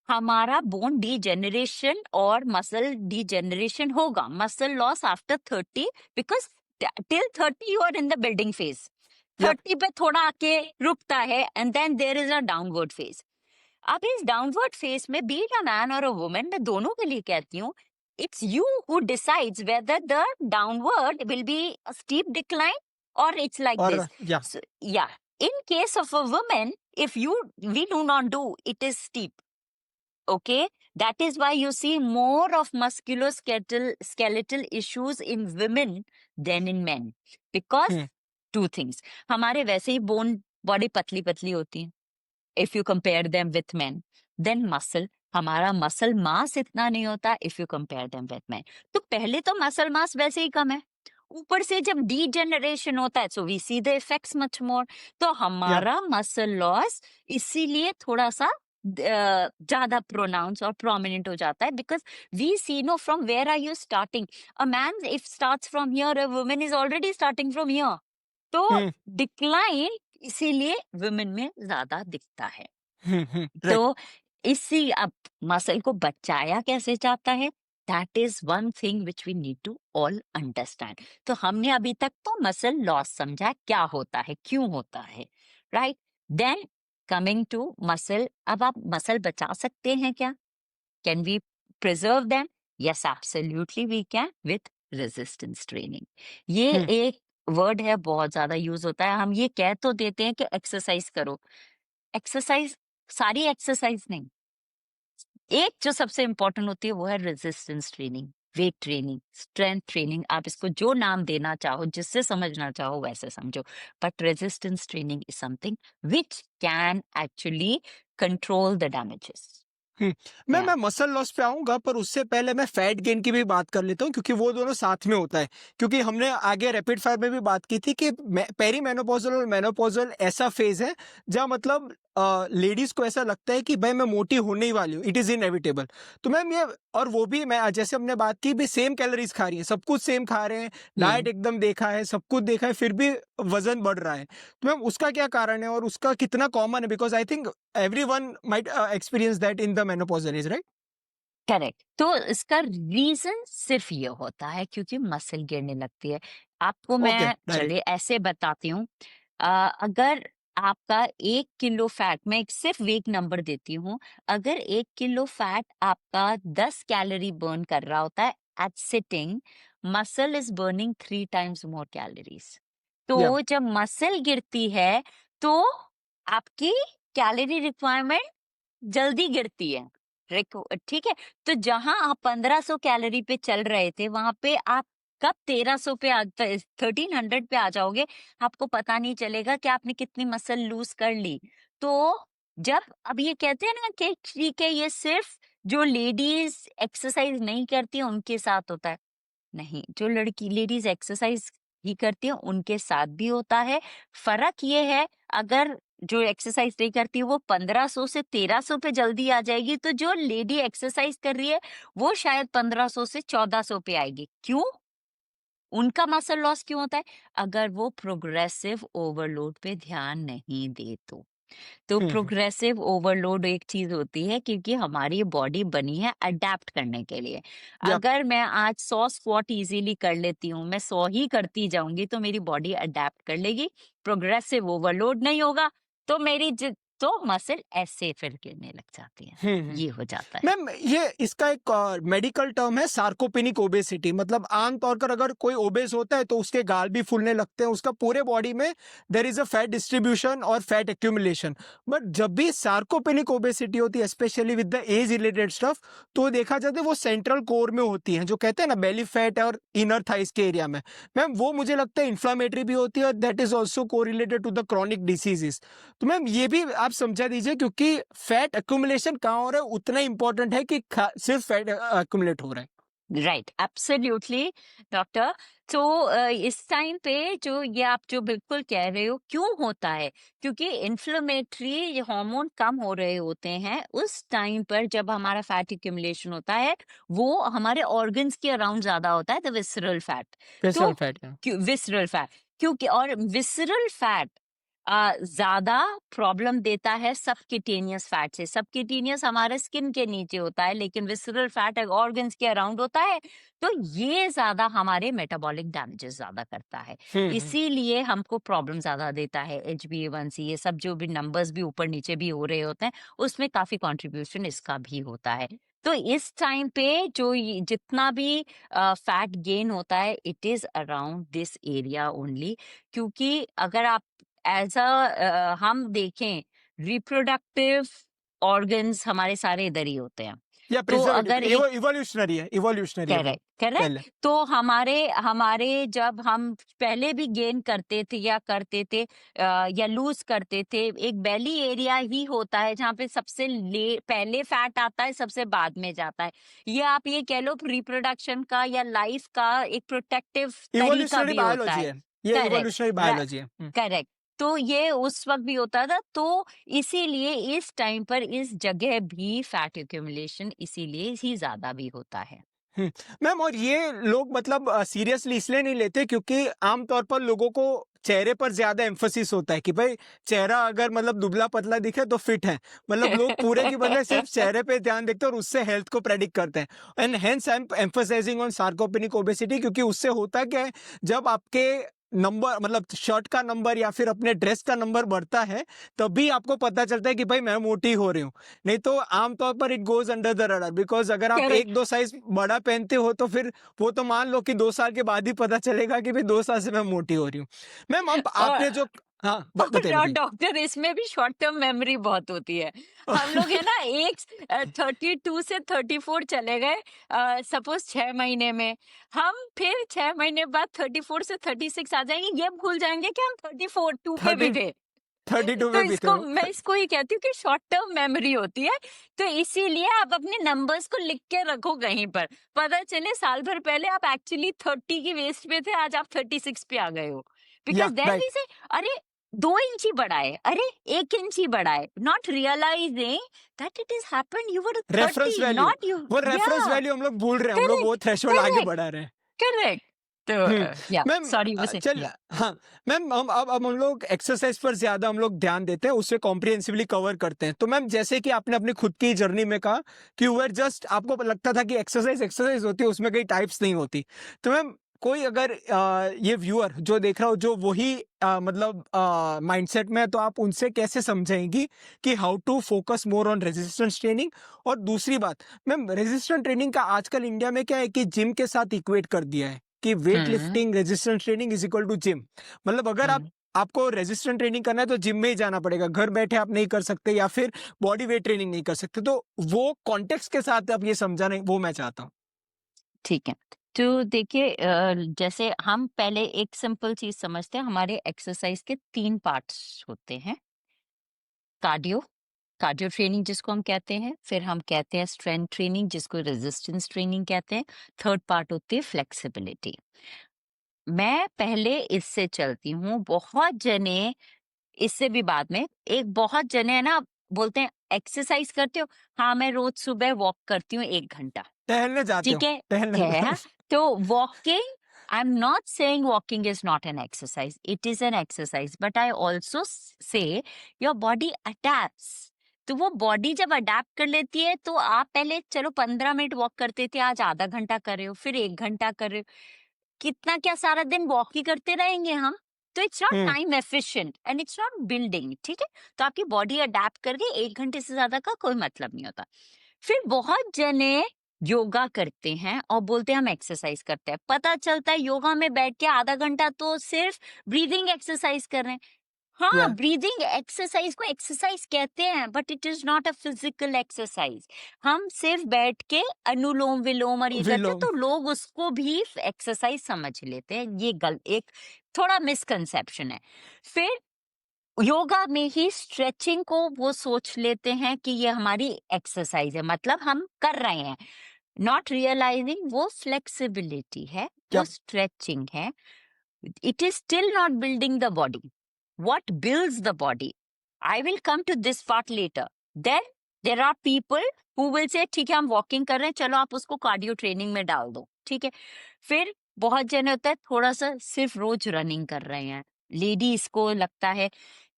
हमारा बोन डीजेनरेशन और मसल डीजेनरेशन होगा, muscle loss after 30, because till 30 you are in the building phase. Yep. 30 पे थोड़ा आके रुकता है, and then there is a downward phase. अब इस डाउनवर्ड फेज में बी इट अ मैन और अ वुमन, मैं दोनों के लिए कहती हूँ, it's you who decides whether the downward will be a steep decline और इट्स लाइक और दिस। या in case of a woman, if you we do not do, it is steep. Okay, that is why you see more of musculoskeletal issues in women than in men, because hmm, two things, हमारे वैसे ही bone body पतली पतली होती है, if you compare them with men, then muscle, हमारा muscle mass इतना नहीं होता if you compare them with men। तो पहले तो मसल मास वैसे ही कम है, ऊपर से जब डीजेनरेशन होता है so we see the effects much more, तो हमारा मसल लॉस इसीलिए थोड़ा सा ज्यादा प्रोनाउंस और प्रोमिनेंट हो जाता है, because we see know from where are you starting. A man if starts from here, a woman is already starting from here, तो हम्म, डिक्लाइन इसीलिए वुमेन में ज्यादा दिखता है। राइट। तो इसी अब मसल को बचाया कैसे जाता है, that is one thing which we need to all understand. तो हमने अभी तक तो मसल लॉस समझा क्या होता है, क्यों होता है, right. Then coming to muscle, अब आप मसल बचा सकते हैं क्या, can we preserve them? Yes, absolutely we can with resistance training. ये एक वर्ड है बहुत ज्यादा यूज होता है, हम ये कह तो देते हैं कि एक्सरसाइज करो, एक्सरसाइज सारी एक्सरसाइज नहीं, एक जो सबसे इंपॉर्टेंट होती है वो है resistance training, weight training, strength training, आप इसको जो नाम देना चाहो, जिससे समझना चाहो वैसे समझो, but resistance training is something which can actually control the damages. हुँ। मैं या मैं मसल लॉस पे आऊँगा, पर उससे पहले मैं फैट गेन की भी बात कर लेता हूँ, क्योंकि वो दोनों साथ में होता है। क्योंकि हमने आगे रैपिड फायर में भी बात की थी कि पेरीमेनोपॉज़ल और मेनोपॉज़ल ऐसा फ़ेज़ है जहाँ मतलब लेडीज़ को ऐसा लगता है कि भाई मैं मोटी होने ही वाली हूँ, इट इज़ इनेविटेबल। तो मैम ये, और वो भी मैं जैसे हमने बात की भी, सेम कैलोरीज़ खा रही हैं, सब कुछ सेम खा रहे हैं, डाइट हम्म एकदम देखा है, सब कुछ देखा है, फिर भी वज़न बढ़ रहा है। तो मैम उसका क्या कारण है और उसका कितना कॉमन है? Because I think everyone might experience that in the menopausal age, right? Correct. तो इसका रीजन सिर्फ ये होता है क्योंकि मसल गिरने लगती है। आपको Okay, मैं direct. चलिए ऐसे बताती हूँ। अगर आपका 1 किलो फैट, मैं एक सिर्फ वेट नंबर देती हूँ, अगर 1 किलो फैट आपका 10 कैलोरी बर्न कर रहा होता है at sitting, muscle is burning 3 times more calories. Yeah. तो जब मसल गिरती है तो आपकी कैलोरी रिक्वायरमेंट जल्दी गिरती है। ठीक है। तो जहां आप 1500 कैलोरी पे चल रहे थे वहां पे आप कब 1300 पे 1300 पे आ जाओगे, आपको पता नहीं चलेगा कि आपने कितनी मसल लूज कर ली। तो जब अब ये कहते हैं ना कि ठीक है ये सिर्फ जो लेडीज एक्सरसाइज नहीं करती उनके साथ होता है, नहीं, जो लड़की लेडीज एक्सरसाइज ही करती हैं उनके साथ भी होता है। फर्क ये है, अगर जो एक्सरसाइज नहीं करती वो 1500 से 1300 पे जल्दी आ जाएगी, तो जो लेडी एक्सरसाइज कर रही है वो शायद 1500 से 1400 पे आएगी। क्यों? उनका मसल लॉस क्यों होता है? अगर वो प्रोग्रेसिव ओवरलोड पे ध्यान नहीं दे तो Hmm. प्रोग्रेसिव ओवरलोड एक चीज होती है क्योंकि हमारी बॉडी बनी है अडेप्ट करने के लिए। Yep. अगर मैं आज 100 स्क्वाट इजीली कर लेती हूँ, मैं 100 ही करती जाऊंगी तो मेरी बॉडी अडेप्ट कर लेगी। प्रोग्रेसिव ओवरलोड नहीं होगा तो तो मसल ऐसे फिर गिरने लग जाती है। हम्म। ये हो जाता है। मैम ये इसका एक मेडिकल टर्म है, सार्कोपेनिक ओबेसिटी। मतलब आमतौर पर अगर कोई ओबेस होता है तो उसके गाल भी फूलने लगते हैं, उसका पूरे बॉडी में there is a fat distribution और फैट एक्यूमुलेशन। बट जब भी सार्कोपेनिक ओबेसिटी होती है, specially with the age related stuff, तो देखा जाता है वो सेंट्रल कोर में होती है, जो कहते हैं ना बेली फैट और इनर थाइस के एरिया में। मैम वो मुझे लगता है इन्फ्लामेटरी भी होती है, और that is also correlated to the chronic diseases. तो मैम ये भी आप समझा दीजिए, क्योंकि फैट अक्यूमुलेशन कहाँ हो रहा है उतना इंपॉर्टेंट है कि सिर्फ फैट अक्यूमुलेट हो रहा है। Right, absolutely doctor. तो इस टाइम पे जो ये आप जो बिल्कुल कह रहे हो क्यों होता है, क्योंकि इन्फ्लेमेटरी हार्मोन कम हो रहे होते हैं उस टाइम पर जब हमारा फैट एक्यूमुलेशन होता है। वो हमारे ऑर्गन्स के अराउंड ज्यादा होता है, द विसरल फैट। तो विसरल फैट का। विसरल फैट, क्योंकि और विसरल फैट ज्यादा प्रॉब्लम देता है सबक्यूटेनियस फैट से। सबक्यूटेनियस हमारे स्किन के नीचे होता है, लेकिन विसरल फैट ऑर्गन्स के अराउंड होता है। तो ये ज्यादा हमारे मेटाबॉलिक डैमेजेस ज्यादा करता है, हम्म। इसीलिए हमको प्रॉब्लम ज्यादा देता है। HbA1c ये सब जो भी नंबर्स भी ऊपर नीचे भी हो रहे होते हैं उसमें काफी कंट्रीब्यूशन इसका भी होता है। तो इस टाइम पे जो जितना भी फैट गेन होता है it is around this area only. क्योंकि अगर आप एज हम देखें, रिप्रोडक्टिव ऑर्गन्स हमारे सारे इधर ही होते हैं। या तो प्रिजर्वेटिव, अगर एक इवोल्यूशनरी है वो करेक्ट करेक्ट। पहले। तो हमारे हमारे जब हम पहले भी गेन करते थे या या लूज करते थे, एक बेली एरिया ही होता है जहाँ पे सबसे पहले फैट आता है, सबसे बाद में जाता है। ये आप ये कह लो रिप्रोडक्शन का या लाइफ का एक प्रोटेक्टिव तरीका इवोल्यूशनरी भी होता बायोलॉजी है। है, ये करेक्ट, इवोल्यूशनरी बायोलॉजी है। करेक्ट। तो ये उस वक्त भी होता था, तो इसीलिए इस टाइम पर इस जगह भी फैट एक्यूमुलेशन इसीलिए ही ज्यादा भी होता है। हुँ। मैम और ये लोग मतलब सीरियसली इसलिए नहीं लेते, क्योंकि आमतौर पर लोगों को चेहरे पर ज़्यादा एम्फसिस होता है कि भाई चेहरा अगर मतलब दुबला-पतला दिखे तो फिट है। मतलब लोग पूरे की बजाय सिर्फ चेहरे पे ध्यान देते हैं और उससे हेल्थ को प्रेडिक्ट करते हैं। And hence I am emphasising on sarcopenic obesity, क्योंकि उससे होता क्या है, जब आपके नंबर मतलब शर्ट का नंबर या फिर अपने ड्रेस का नंबर बढ़ता है, तभी आपको पता चलता है कि भाई मैं मोटी हो रही हूँ। नहीं तो आमतौर पर it goes under the radar, because अगर आप करेक्ट। 1-2 साइज़ बड़ा पहनते हो तो फिर वो तो मान लो कि 2 साल के बाद ही पता चलेगा कि भाई 2 साल से मैं मोटी हो रही हूँ। मैम अब और आपने जो हाँ, बताइए, और बताइए। डॉक्टर इसमें भी शॉर्ट टर्म मेमोरी बहुत होती है। हम लोग है ना एक 32 से 34 चले गए, सपोज 6 महीने में, हम फिर 6 महीने बाद 34 से 36 आ जाएंगे, ये भूल जाएंगे कि हम 34 2 पे भी 30 थे। 32 तो में पीते इसको हो। मैं इसको ही कहती हूँ कि शॉर्ट टर्म मेमोरी होती है। तो इसीलिए आप अपने नंबर्स को लिख के रखो कहीं पर, पता चले साल भर पहले आप एक्चुअली 30 की वेस्ट पे थे, आज आप 36 पे आ गए हो। या बिकॉज देन राइट। वी से अरे 2 इंच ही बढ़ा है, अरे 1 इंच ही बढ़ा है, not realising that it is happened, you were reference 30, value, not you. वो या रेफरेंस वैल्यू हम लोग भूल रहे हैं, हम लोग वो करेक्ट, थ्रेशोल्ड आगे करेक्ट, बढ़ा रहे हैं। करेक्ट। तो या मैम सॉरी वो से चल या हाँ मैम, अब हम लोग एक्सरसाइज पर ज्यादा हम लोग ध्यान देते हैं, उससे कॉम्प्रिहेंसिवली कवर करते हैं। तो मैम जैसे कि आपने अपनी खुद की जर्नी में कहा कि वर जस्ट आपको लगता था कि एक्सरसाइज एक्सरसाइज होती है, उसमें कई टाइप्स नहीं होती। तो मैम कोई अगर ये व्यूअर जो देख रहा हो जो वही मतलब माइंडसेट में है, तो आप उनसे कैसे समझाएंगी कि how to focus more on resistance training? और दूसरी बात मैम, रेजिस्टेंस ट्रेनिंग का आजकल इंडिया में क्या है कि जिम के साथ इक्वेट कर दिया है कि weight hmm lifting resistance training is equal to gym. मतलब अगर हम्म आपको रेजिस्टेंस ट्रेनिंग करना है तो जिम में ही जाना पड़ेगा, घर बैठे आप नहीं कर सकते, या फिर बॉडी वेट ट्रेनिंग नहीं कर सकते। तो वो कॉन्टेक्स्ट के साथ आप ये समझाना, वो मैं चाहता हूँ। ठीक है। तो देखिए जैसे हम पहले एक सिंपल चीज समझते हैं, हमारे एक्सरसाइज के 3 पार्ट्स होते हैं। कार्डियो, कार्डियो ट्रेनिंग जिसको हम कहते हैं, फिर हम कहते हैं स्ट्रेंथ ट्रेनिंग जिसको रेजिस्टेंस ट्रेनिंग कहते हैं, थर्ड पार्ट होती है फ्लेक्सिबिलिटी। मैं पहले इससे चलती हूँ। बहुत जने इससे भी बाद में, एक बहुत जने है ना बोलते हैं एक्सरसाइज करते हो, हाँ मैं रोज सुबह वॉक करती हूँ 1 घंटा। टहलने जाते ठीक हो, टहलने है हाँ? तो walking, I am not saying walking is not an exercise, it is an exercise, but I also say your body adapts. तो वो बॉडी जब अडेप्ट कर लेती है, तो आप पहले चलो 15 मिनट वॉक करते थे, आज आधा घंटा कर रहे हो, फिर 1 घंटा कर रहे हो, कितना क्या सारा दिन वॉक ही करते रहेंगे हम? तो it's not hmm time efficient and it's not building. ठीक है, तो आपकी बॉडी अडेप्ट करके 1 घंटे से ज्यादा का कोई मतलब नहीं होता। फिर बहुत जने योगा करते हैं और बोलते हैं हम एक्सरसाइज करते हैं, पता चलता है योगा में बैठ के आधा घंटा तो सिर्फ ब्रीदिंग एक्सरसाइज कर रहे हैं। हाँ, या ब्रीदिंग एक्सरसाइज को एक्सरसाइज कहते हैं, but it is not a physical exercise. हम सिर्फ बैठ के अनुलोम विलोम और ये करते हैं, विलोम। तो लोग उसको भी एक्सरसाइज समझ लेते हैं। ये एक थोड़ा मिसकंसेप्शन है। फिर योगा में ही स्ट्रेचिंग को वो सोच लेते हैं कि ये हमारी एक्सरसाइज है, मतलब हम कर रहे हैं, नॉट रियलाइजिंग वो फ्लेक्सिबिलिटी है, वो या स्ट्रेचिंग है। It is still not building the body. What builds the body? I will come to this part later. Then there are people who will say ठीक है हम वॉकिंग कर रहे हैं, चलो आप उसको कार्डियो ट्रेनिंग में डाल दो। ठीक है, फिर बहुत जने होता है थोड़ा सा सिर्फ रोज रनिंग कर रहे हैं, लेडीज को लगता है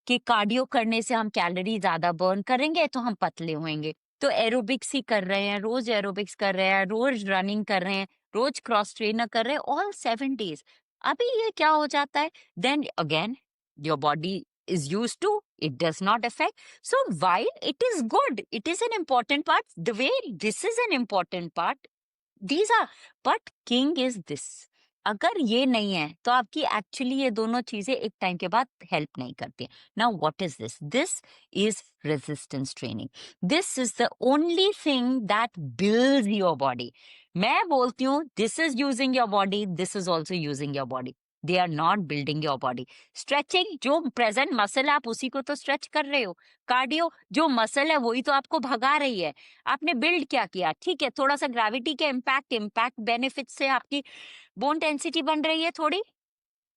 कि कार्डियो करने से हम कैलोरी ज्यादा बर्न करेंगे तो हम पतले होंगे, तो एरोबिक्स ही कर रहे हैं, रोज एरोबिक्स कर रहे हैं, रोज रनिंग कर रहे हैं, रोज क्रॉस ट्रेनर कर रहे हैं, ऑल 7 days। अभी ये क्या हो जाता है, then again your body is used to, it does not affect. So while it is good, it is an important part, the way this is an important part, these are, but king is this। अगर ये नहीं है तो आपकी actually ये दोनों चीजें एक टाइम के बाद हेल्प नहीं करती। Now what is this? This is resistance training. This is the only thing that builds your body. मैं बोलती हूँ this is using your body, this is also using your body, they are not building your body. Stretching, जो present muscle है आप उसी को तो stretch कर रहे हो। कार्डियो, जो मसल है वही तो आपको भगा रही है। आपने बिल्ड क्या किया? ठीक है, थोड़ा सा ग्रेविटी के इम्पैक्ट बेनिफिट से आपकी बोन डेंसिटी बन रही है थोड़ी,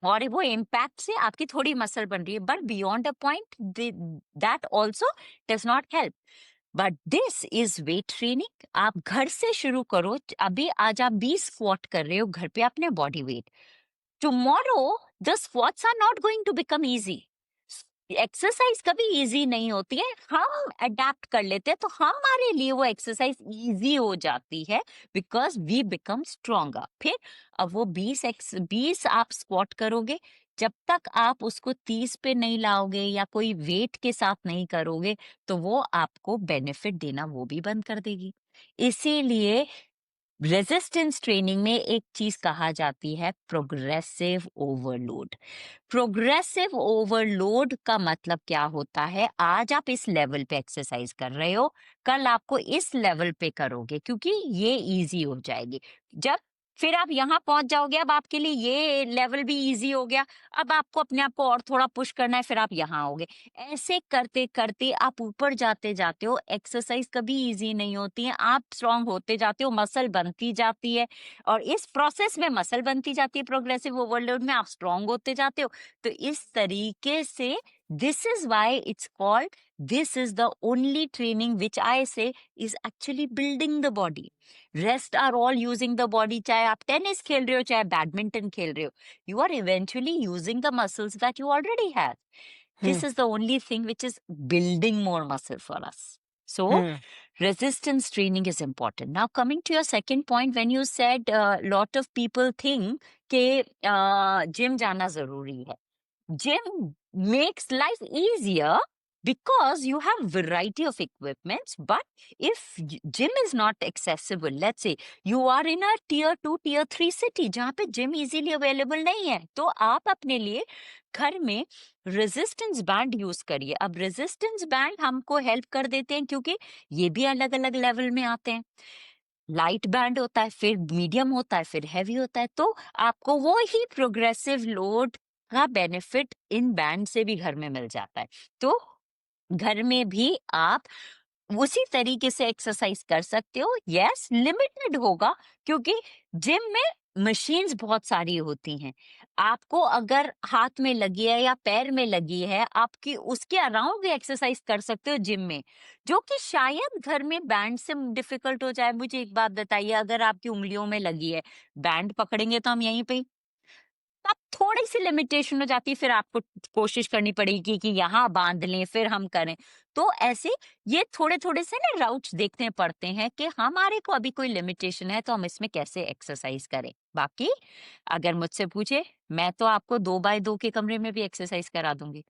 और वो इम्पैक्ट से आपकी थोड़ी मसल बन रही है, but beyond a point that also does not help. But this is weight training. आप घर से शुरू करो। अभी आज आप 20 स्क्वाट कर रहे हो घर पे अपने body weight, tomorrow the squats are not going to become easy। Exercise कभी इजी नहीं होती है, हम अडेप्ट कर लेते हैं तो हमारे लिए वो एक्सरसाइज इजी हो जाती है, बिकॉज वी बिकम स्ट्रोंगर। फिर अब वो 20 आप स्क्वाट करोगे, जब तक आप उसको 30 पे नहीं लाओगे या कोई वेट के साथ नहीं करोगे, तो वो आपको बेनिफिट देना वो भी बंद कर देगी। इसीलिए रेजिस्टेंस ट्रेनिंग में एक चीज कहा जाती है प्रोग्रेसिव ओवरलोड। प्रोग्रेसिव ओवरलोड का मतलब क्या होता है? आज आप इस लेवल पे एक्सरसाइज कर रहे हो, कल आपको इस लेवल पे करोगे क्योंकि ये इजी हो जाएगी। जब फिर आप यहाँ पहुंच जाओगे, अब आपके लिए ये लेवल भी इजी हो गया, अब आपको अपने आप को और थोड़ा पुश करना है, फिर आप यहाँ आओगे। ऐसे करते करते आप ऊपर जाते जाते हो। एक्सरसाइज कभी इजी नहीं होती है, आप स्ट्रांग होते जाते हो, मसल बनती जाती है, और इस प्रोसेस में मसल बनती जाती है, प्रोग्रेसिव ओवरलोड में आप स्ट्रांग होते जाते हो। तो इस तरीके से this is why it's called, this is the only training which I say is actually building the body. Rest are all using the body, चाहे आप टेनिस खेल रहे हो चाहे बैडमिंटन खेल रहे हो, you are eventually using the muscles that you already have. Hmm, This is the only thing which is building more muscle for us. So hmm, resistance training is important. Now coming to your second point, when you said lot of people think कि gym जाना जरूरी है. Gym makes life easier because you have variety of equipments, but if gym is not accessible, let's say you are in a tier 2 tier 3 city जहाँ पे gym easily available नहीं है, तो आप अपने लिए घर में रेजिस्टेंस बैंड यूज करिए. अब रेजिस्टेंस बैंड हमको हेल्प कर देते हैं क्योंकि ये भी अलग अलग लेवल में आते हैं. लाइट बैंड होता है, फिर मीडियम होता है, फिर हैवी होता है. तो आपको वो ही प्रोग्रेसिव लोड का बेनिफिट इन बैंड से भी घर में मिल जाता है. तो घर में भी आप उसी तरीके से एक्सरसाइज कर सकते हो. यस, लिमिटेड होगा क्योंकि जिम में मशीन्स बहुत सारी होती हैं. आपको अगर हाथ में लगी है या पैर में लगी है, आपकी उसके अराउंड भी एक्सरसाइज कर सकते हो जिम में, जो कि शायद घर में बैंड से डिफिकल्ट हो जाए. मुझे एक बात बताइए, अगर आपकी उंगलियों में लगी है, बैंड पकड़ेंगे तो हम यहीं पे ही, तब थोड़ी सी लिमिटेशन हो जाती है. फिर आपको कोशिश करनी पड़ेगी कि यहाँ बांध लें फिर हम करें. तो ऐसे ये थोड़े थोड़े से ना राउट्स देखने पड़ते हैं कि हमारे को अभी कोई लिमिटेशन है तो हम इसमें कैसे एक्सरसाइज करें. बाकी अगर मुझसे पूछे, मैं तो आपको 2x2 के कमरे में भी एक्सरसाइज करा दूंगी,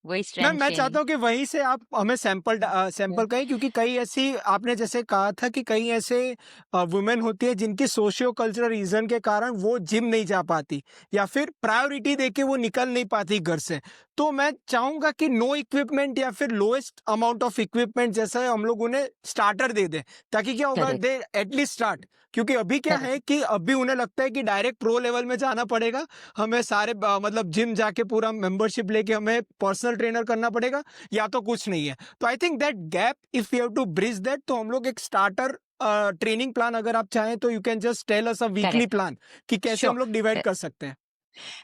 वही मैम स्ट्रेंथ मैं चाहता ट्रेनिंग. हूँ कि वहीं से आप हमें सैंपल कहें, क्योंकि कई ऐसी आपने जैसे कहा था कि कई ऐसे वुमेन होती है जिनकी सोशियो कल्चरल रीजन के कारण वो जिम नहीं जा पाती या फिर प्रायोरिटी देके वो निकल नहीं पाती घर से. तो मैं चाहूंगा कि नो इक्विपमेंट या फिर लोएस्ट अमाउंट ऑफ इक्विपमेंट जैसा हम लोग उन्हें स्टार्टर दे दें, ताकि क्या होगा, करेक्ट. दे एटलीस्ट स्टार्ट. क्योंकि अभी क्या है कि अभी उन्हें लगता है कि डायरेक्ट प्रो लेवल में जाना पड़ेगा, हमें सारे मतलब जिम जाके पूरा मेंबरशिप लेके हमें पर्सनल ट्रेनर करना पड़ेगा, या तो कुछ नहीं है. तो I think that gap if you have to bridge that, तो हम लोग एक स्टार्टर ट्रेनिंग प्लान अगर आप चाहें तो you can just tell us a weekly correct. Plan कि कैसे हम लोग डिवाइड कर सकते हैं.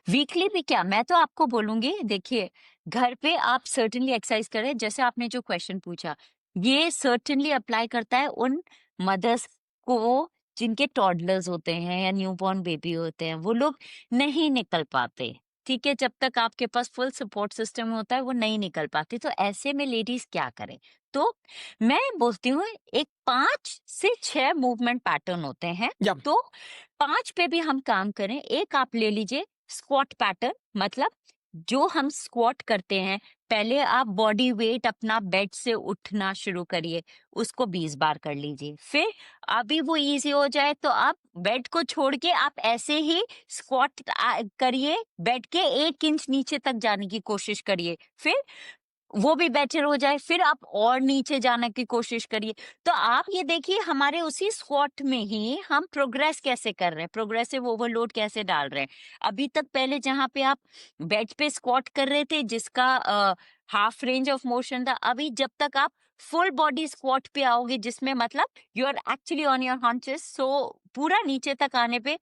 वीकली भी क्या, मैं तो आपको बोलूंगी, देखिए घर पे आप सर्टेनली एक्सरसाइज करें. जैसे आपने जो क्वेश्चन पूछा, ये सर्टेनली अप्लाई करता है उन मदर्स को जिनके टॉडलर्स होते हैं या न्यूबॉर्न बेबी होते हैं. वो लोग नहीं निकल पाते, ठीक है, जब तक आपके पास फुल सपोर्ट सिस्टम होता है वो नहीं निकल पाती. तो ऐसे में लेडीज क्या करें? तो मैं बोलती हूँ एक 5 से 6 मूवमेंट पैटर्न होते हैं. या तो 5 पे भी हम काम करें. एक आप ले लीजिए स्क्वाट पैटर्न, मतलब जो हम स्क्वाट करते हैं, पहले आप बॉडी वेट अपना बेड से उठना शुरू करिए, उसको 20 बार कर लीजिए. फिर अभी वो इजी हो जाए तो आप बेड को छोड़ के आप ऐसे ही स्क्वाट करिए, बेड के 1 इंच नीचे तक जाने की कोशिश करिए. फिर वो भी बेटर हो जाए, फिर आप और नीचे जाने की कोशिश करिए. तो आप ये देखिए हमारे उसी स्क्वाट में ही हम प्रोग्रेस कैसे कर रहे हैं, प्रोग्रेसिव ओवरलोड कैसे डाल रहे हैं. अभी तक पहले जहाँ पे आप बेड पे स्क्वाट कर रहे थे जिसका हाफ रेंज ऑफ मोशन था, अभी जब तक आप फुल बॉडी स्क्वाट पे आओगे जिसमें मतलब you are actually on your haunches, so पूरा नीचे तक आने पे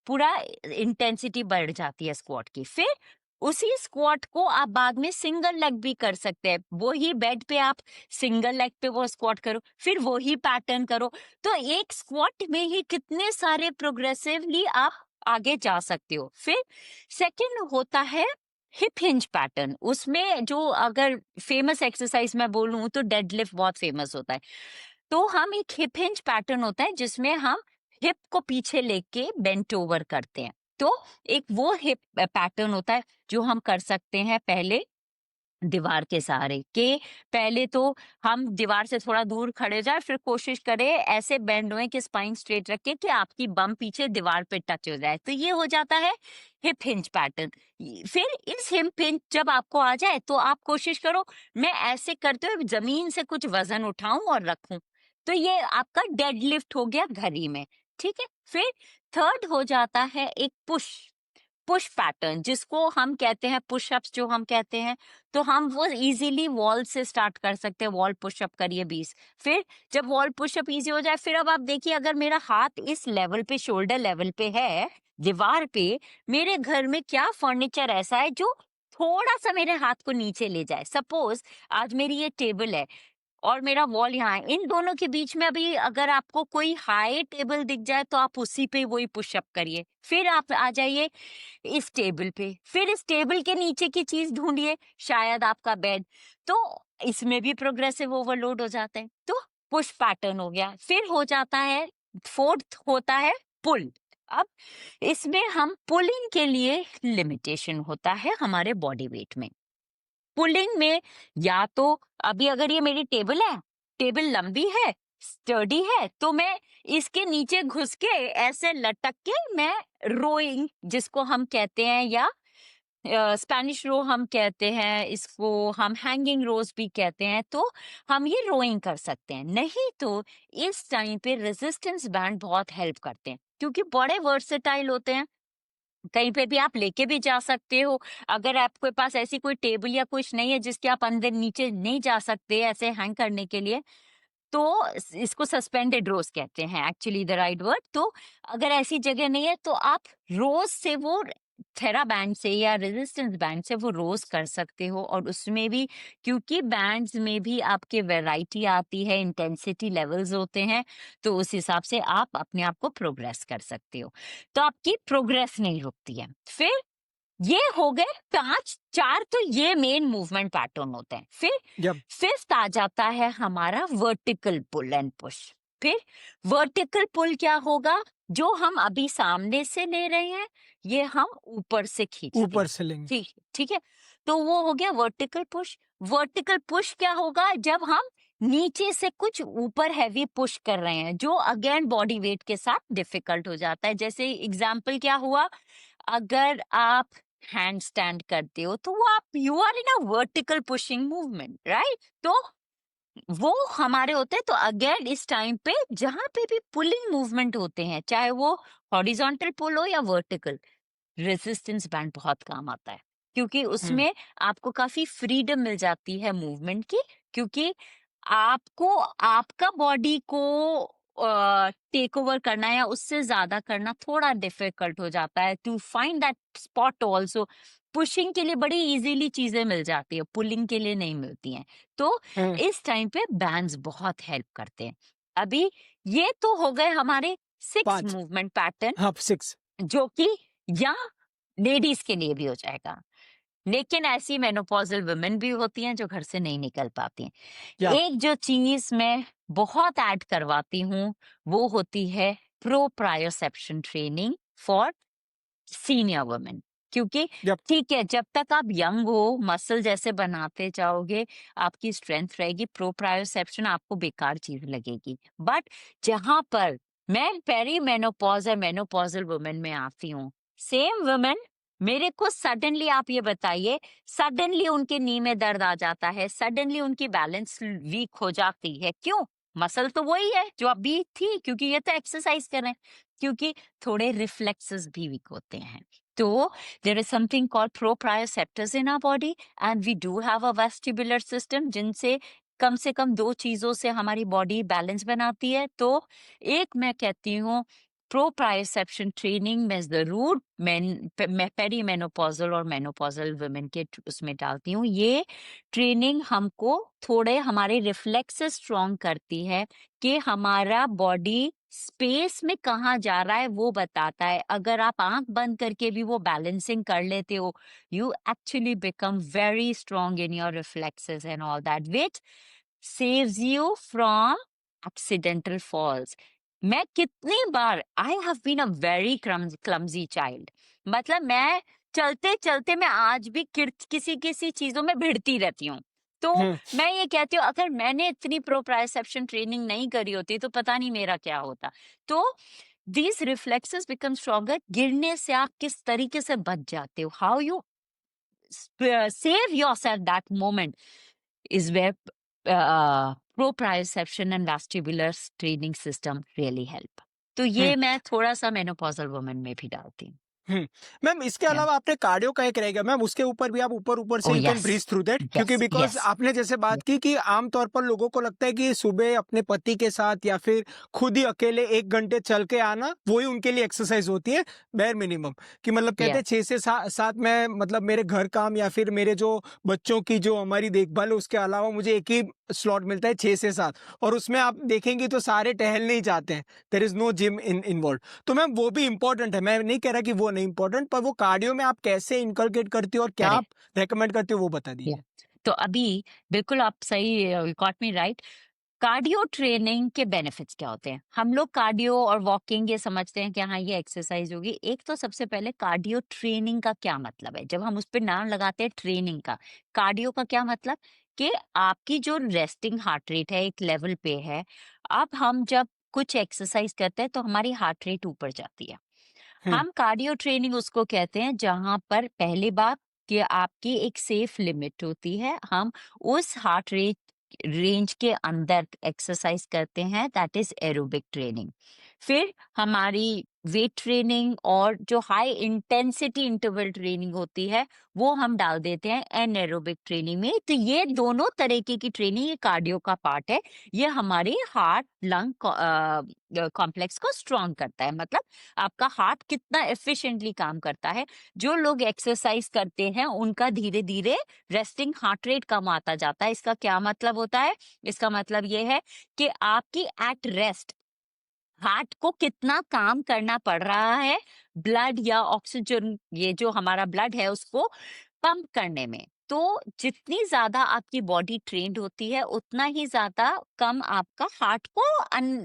पूरा इंटेंसिटी बढ़ जाती है स्क्वाट की. फिर उसी स्क्वाट को आप बाद में सिंगल लेग भी कर सकते हैं. वो ही बेड पे आप सिंगल लेग पे वो स्क्वाट करो, फिर वो ही पैटर्न करो. तो एक स्क्वाट में ही कितने सारे प्रोग्रेसिवली आप आगे जा सकते हो. फिर सेकंड होता है हिप हिंज पैटर्न. उसमें जो अगर फेमस एक्सरसाइज मैं बोलूं तो डेडलिफ्ट बहुत फेमस होता है. तो हम एक हिप हिंज पैटर्न होता है जिसमें हम हिप को पीछे लेके बेंट ओवर करते हैं. तो एक वो हिप पैटर्न होता है जो हम कर सकते हैं पहले दीवार के सहारे के. पहले तो हम दीवार से थोड़ा दूर खड़े जाए, फिर कोशिश करें ऐसे बेंड हुए कि स्पाइन स्ट्रेट रखे कि आपकी बम पीछे दीवार पे टच हो जाए. तो ये हो जाता है हिप हिंज पैटर्न. फिर इस हिप हिंज जब आपको आ जाए तो आप कोशिश करो मैं ऐसे करते हुए जमीन से कुछ वजन उठाऊं और रखूं. तो ये आपका डेडलिफ्ट हो गया घर ही में, ठीक है. फिर थर्ड हो जाता है एक पुश पुश पैटर्न, जिसको हम कहते हैं पुशअप्स जो हम कहते हैं। तो हम वो इजीली वॉल से स्टार्ट कर सकते हैं, वॉल पुशअप करिए 20। फिर जब वॉल पुशअप इजी हो जाए, फिर अब आप देखिए अगर मेरा हाथ इस लेवल पे, शोल्डर लेवल पे है दीवार पे, मेरे घर में क्या फर्नीचर ऐसा है जो थोड़ा सा मेरे हाथ को नीचे ले जाए। सपोज आज मेरी ये टेबल है और मेरा वॉल यहाँ है, इन दोनों के बीच में अभी अगर आपको कोई हाई टेबल दिख जाए तो आप उसी पे वही पुशअप करिए। फिर आप आ जाइए इस टेबल पे, फिर इस टेबल के नीचे की चीज ढूंढिए, शायद आपका बेड। तो इसमें भी प्रोग्रेसिव ओवरलोड हो जाता है। तो पुश पैटर्न हो गया। फिर हो जाता है, फोर्थ होता है पुल। अब इसमें हम पुलिंग के लिए लिमिटेशन होता है हमारे बॉडी वेट में। पुलिंग में या तो अभी अगर ये मेरी टेबल है, टेबल लंबी है, स्टडी है, तो मैं इसके नीचे घुस के ऐसे लटक के मैं रोइंग जिसको हम कहते हैं, या स्पेनिश रो हम कहते हैं इसको, हम हैंगिंग रोज भी कहते हैं। तो हम ये रोइंग कर सकते हैं। नहीं तो इस टाइम पे रेजिस्टेंस बैंड बहुत हेल्प करते हैं, क्योंकि बड़े वर्सेटाइल होते हैं, कहीं पे भी आप लेके भी जा सकते हो। अगर आपके पास ऐसी कोई टेबल या कुछ नहीं है जिसके आप अंदर नीचे नहीं जा सकते ऐसे हैंग करने के लिए, तो इसको सस्पेंडेड रोज कहते हैं एक्चुअली द राइट वर्ड। तो अगर ऐसी जगह नहीं है तो आप रोज से वो थेरा बैंड से या रेजिस्टेंस बैंड से वो रोज कर सकते हो। और उसमें भी, क्योंकि बैंड्स में भी आपके वैरायटी आती है, इंटेंसिटी लेवल्स होते हैं, तो उस हिसाब से आप अपने आप को प्रोग्रेस कर सकते हो। तो आपकी प्रोग्रेस नहीं रुकती है। फिर ये हो गए पांच, चार तो ये मेन मूवमेंट पैटर्न होते हैं। फिर Yep. फिफ्थ आ जाता है हमारा वर्टिकल पुल एंड पुश। फिर वर्टिकल पुल क्या होगा, जो हम अभी सामने से ले रहे हैं ये हम ऊपर से खींचते हैं। ऊपर से लेंगे। ठीक ठीक है, तो वो हो गया वर्टिकल पुश। वर्टिकल पुश क्या होगा, जब हम नीचे से कुछ ऊपर हैवी पुश कर रहे हैं, जो अगेन बॉडी वेट के साथ डिफिकल्ट हो जाता है। जैसे एग्जाम्पल क्या हुआ, अगर आप हैंड स्टैंड करते हो तो वो आप, you are in a vertical pushing movement, right. तो वो हमारे होते हैं। तो अगेन इस टाइम पे जहां पे भी पुलिंग मूवमेंट होते हैं, चाहे वो हॉरिजॉन्टल पुल हो या वर्टिकल, रेजिस्टेंस बैंड बहुत काम आता है, क्योंकि उसमें आपको काफी फ्रीडम मिल जाती है मूवमेंट की। क्योंकि आपको आपका बॉडी को टेक ओवर करना या उससे ज्यादा करना थोड़ा डिफिकल्ट हो जाता है, to find that spot. Also pushing के लिए बड़ी इजीली चीजें मिल जाती है, पुलिंग के लिए नहीं मिलती हैं। तो इस टाइम पे बैंड्स बहुत हेल्प करते हैं। अभी ये तो हो गए हमारे 6 पांच। मूवमेंट पैटर्न, हाँ, 6। जो कि या लेडीज के लिए भी हो जाएगा। लेकिन ऐसी मेनोपॉजल वुमेन भी होती हैं जो घर से नहीं निकल पाती हैं। या एक जो चीज मैं बहुत ऐड करवाती हूँ वो होती है प्रोप्रायोसेप्शन ट्रेनिंग फॉर सीनियर वुमेन। क्योंकि Yep. ठीक है, जब तक आप यंग हो, मसल जैसे बनाते जाओगे, आपकी स्ट्रेंथ रहेगी, प्रोप्रायोसेप्शन आपको बेकार चीज लगेगी। बट जहां पर मैं पेरी मेनोपॉज और मेनोपॉजल वुमेन में आती हूँ, सेम वुमेन, मेरे को सडनली आप ये बताइए, सडनली उनके नी में दर्द आ जाता है, सडनली उनकी बैलेंस वीक हो जाती है। क्यों? मसल तो वही है जो अभी थी, क्योंकि ये तो एक्सरसाइज कर रहे हैं। क्योंकि थोड़े रिफ्लेक्सेस भी वीक होते हैं। तो there is something called proprioceptors in our body and we do have a vestibular system, जिनसे कम से कम 2 चीजों से हमारी बॉडी बैलेंस बनाती है। तो एक मैं कहती हूँ प्रोप्रायोसेप्शन ट्रेनिंग में जरूर मैं पेरी मेनोपॉजल और मेनोपॉजल वुमेन के उसमें डालती हूँ। ये ट्रेनिंग हमको थोड़े हमारे रिफ्लेक्सेस स्ट्रॉन्ग करती है, कि हमारा बॉडी स्पेस में कहाँ जा रहा है वो बताता है। अगर आप आंख बंद करके भी वो बैलेंसिंग कर लेते हो, you actually become very strong in your reflexes and all that, which saves you from accidental falls. मैं कितनी बार, I have been a very clumsy child, मतलब मैं चलते चलते मैं आज भी किसी किसी चीजों में भिड़ती रहती हूँ। तो मैं ये कहती हूँ, अगर मैंने इतनी प्रोप्रायोसेप्शन ट्रेनिंग नहीं करी होती तो पता नहीं मेरा क्या होता। तो दीज रिफ्लेक्सेस बिकम स्ट्रॉन्गर। गिरने से आप किस तरीके से बच जाते हो, how you save yourself, that moment is where proprioception and vestibular training system really help. तो हुँ। ये मैं थोड़ा-सा मेनोपॉज़ल वुमन में भी डालती हूँ। हुँ। मैम इसके या अलावा आपने कार्डियो का एक रह गया, मैम उसके ऊपर भी आप ऊपर-ऊपर से oh you can yes, breathe through that, क्योंकि यस, बिकॉज़ यस, आपने जैसे बात यस, की कि आम तौर पर लोगों को लगता है कि सुबह अपने पति के साथ या फिर खुद ही अकेले 1 घंटे चल के आना, वो ही उनके लिए एक्सरसाइज़ होती है, बेयर मिनिमम। कि मतलब कहते हैं यस, 6 से 7 मैं मतलब मेरे घर काम या फिर मेरे जो बच्चों की जो हमारी देखभाल है उसके अलावा मुझे एक ही स्लॉट मिलता है 6 से 7, और उसमें आप देखेंगी तो सारे टहलने ही जाते हैं। There is no gym involved. तो मैम वो भी इम्पोर्टेंट है, मैं नहीं कह रहा कि वो नहीं इम्पोर्टेंट, पर वो कार्डियो में आप कैसे इनकलकेट करती हो और क्या आप करेक्ट, रेकमेंड करती हो वो बता या। दीजिए? तो अभी बिल्कुल आप सही got me right. Cardio training के बेनिफिट्स क्या होते हैं? हम लोग कार्डियो और वॉकिंग ये समझते हैं कि हाँ, ये एक्सरसाइज होगी। एक तो सबसे पहले कार्डियो ट्रेनिंग का क्या मतलब है? जब हम उस पे नाम लगाते हैं ट्रेनिंग का, कार्डियो का क्या मतलब? कि आपकी जो रेस्टिंग हार्ट रेट है, एक लेवल पे है। अब हम जब कुछ एक्सरसाइज करते हैं तो हमारी हार्ट रेट ऊपर जाती है। हुँ, हम कार्डियो ट्रेनिंग उसको कहते हैं जहां पर पहली बात कि आपकी एक सेफ लिमिट होती है। हम उस हार्ट रेट रेंज के अंदर एक्सरसाइज करते हैं, दैट इज एरोबिक ट्रेनिंग। फिर हमारी वेट ट्रेनिंग और जो हाई इंटेंसिटी इंटरवल ट्रेनिंग होती है वो हम डाल देते हैं एनएरोबिक ट्रेनिंग में। तो ये दोनों तरीके की ट्रेनिंग ये कार्डियो का पार्ट है। ये हमारे हार्ट लंग कॉम्प्लेक्स को स्ट्रांग करता है। मतलब आपका हार्ट कितना एफिशिएंटली काम करता है। जो लोग एक्सरसाइज करते हैं उनका धीरे धीरे रेस्टिंग हार्ट रेट कम आता जाता है। इसका क्या मतलब होता है? इसका मतलब ये है कि आपकी एट रेस्ट हार्ट को कितना काम करना पड़ रहा है ब्लड या ऑक्सीजन, ये जो हमारा ब्लड है उसको पंप करने में। तो जितनी ज्यादा आपकी बॉडी ट्रेन्ड होती है उतना ही ज्यादा कम आपका हार्ट को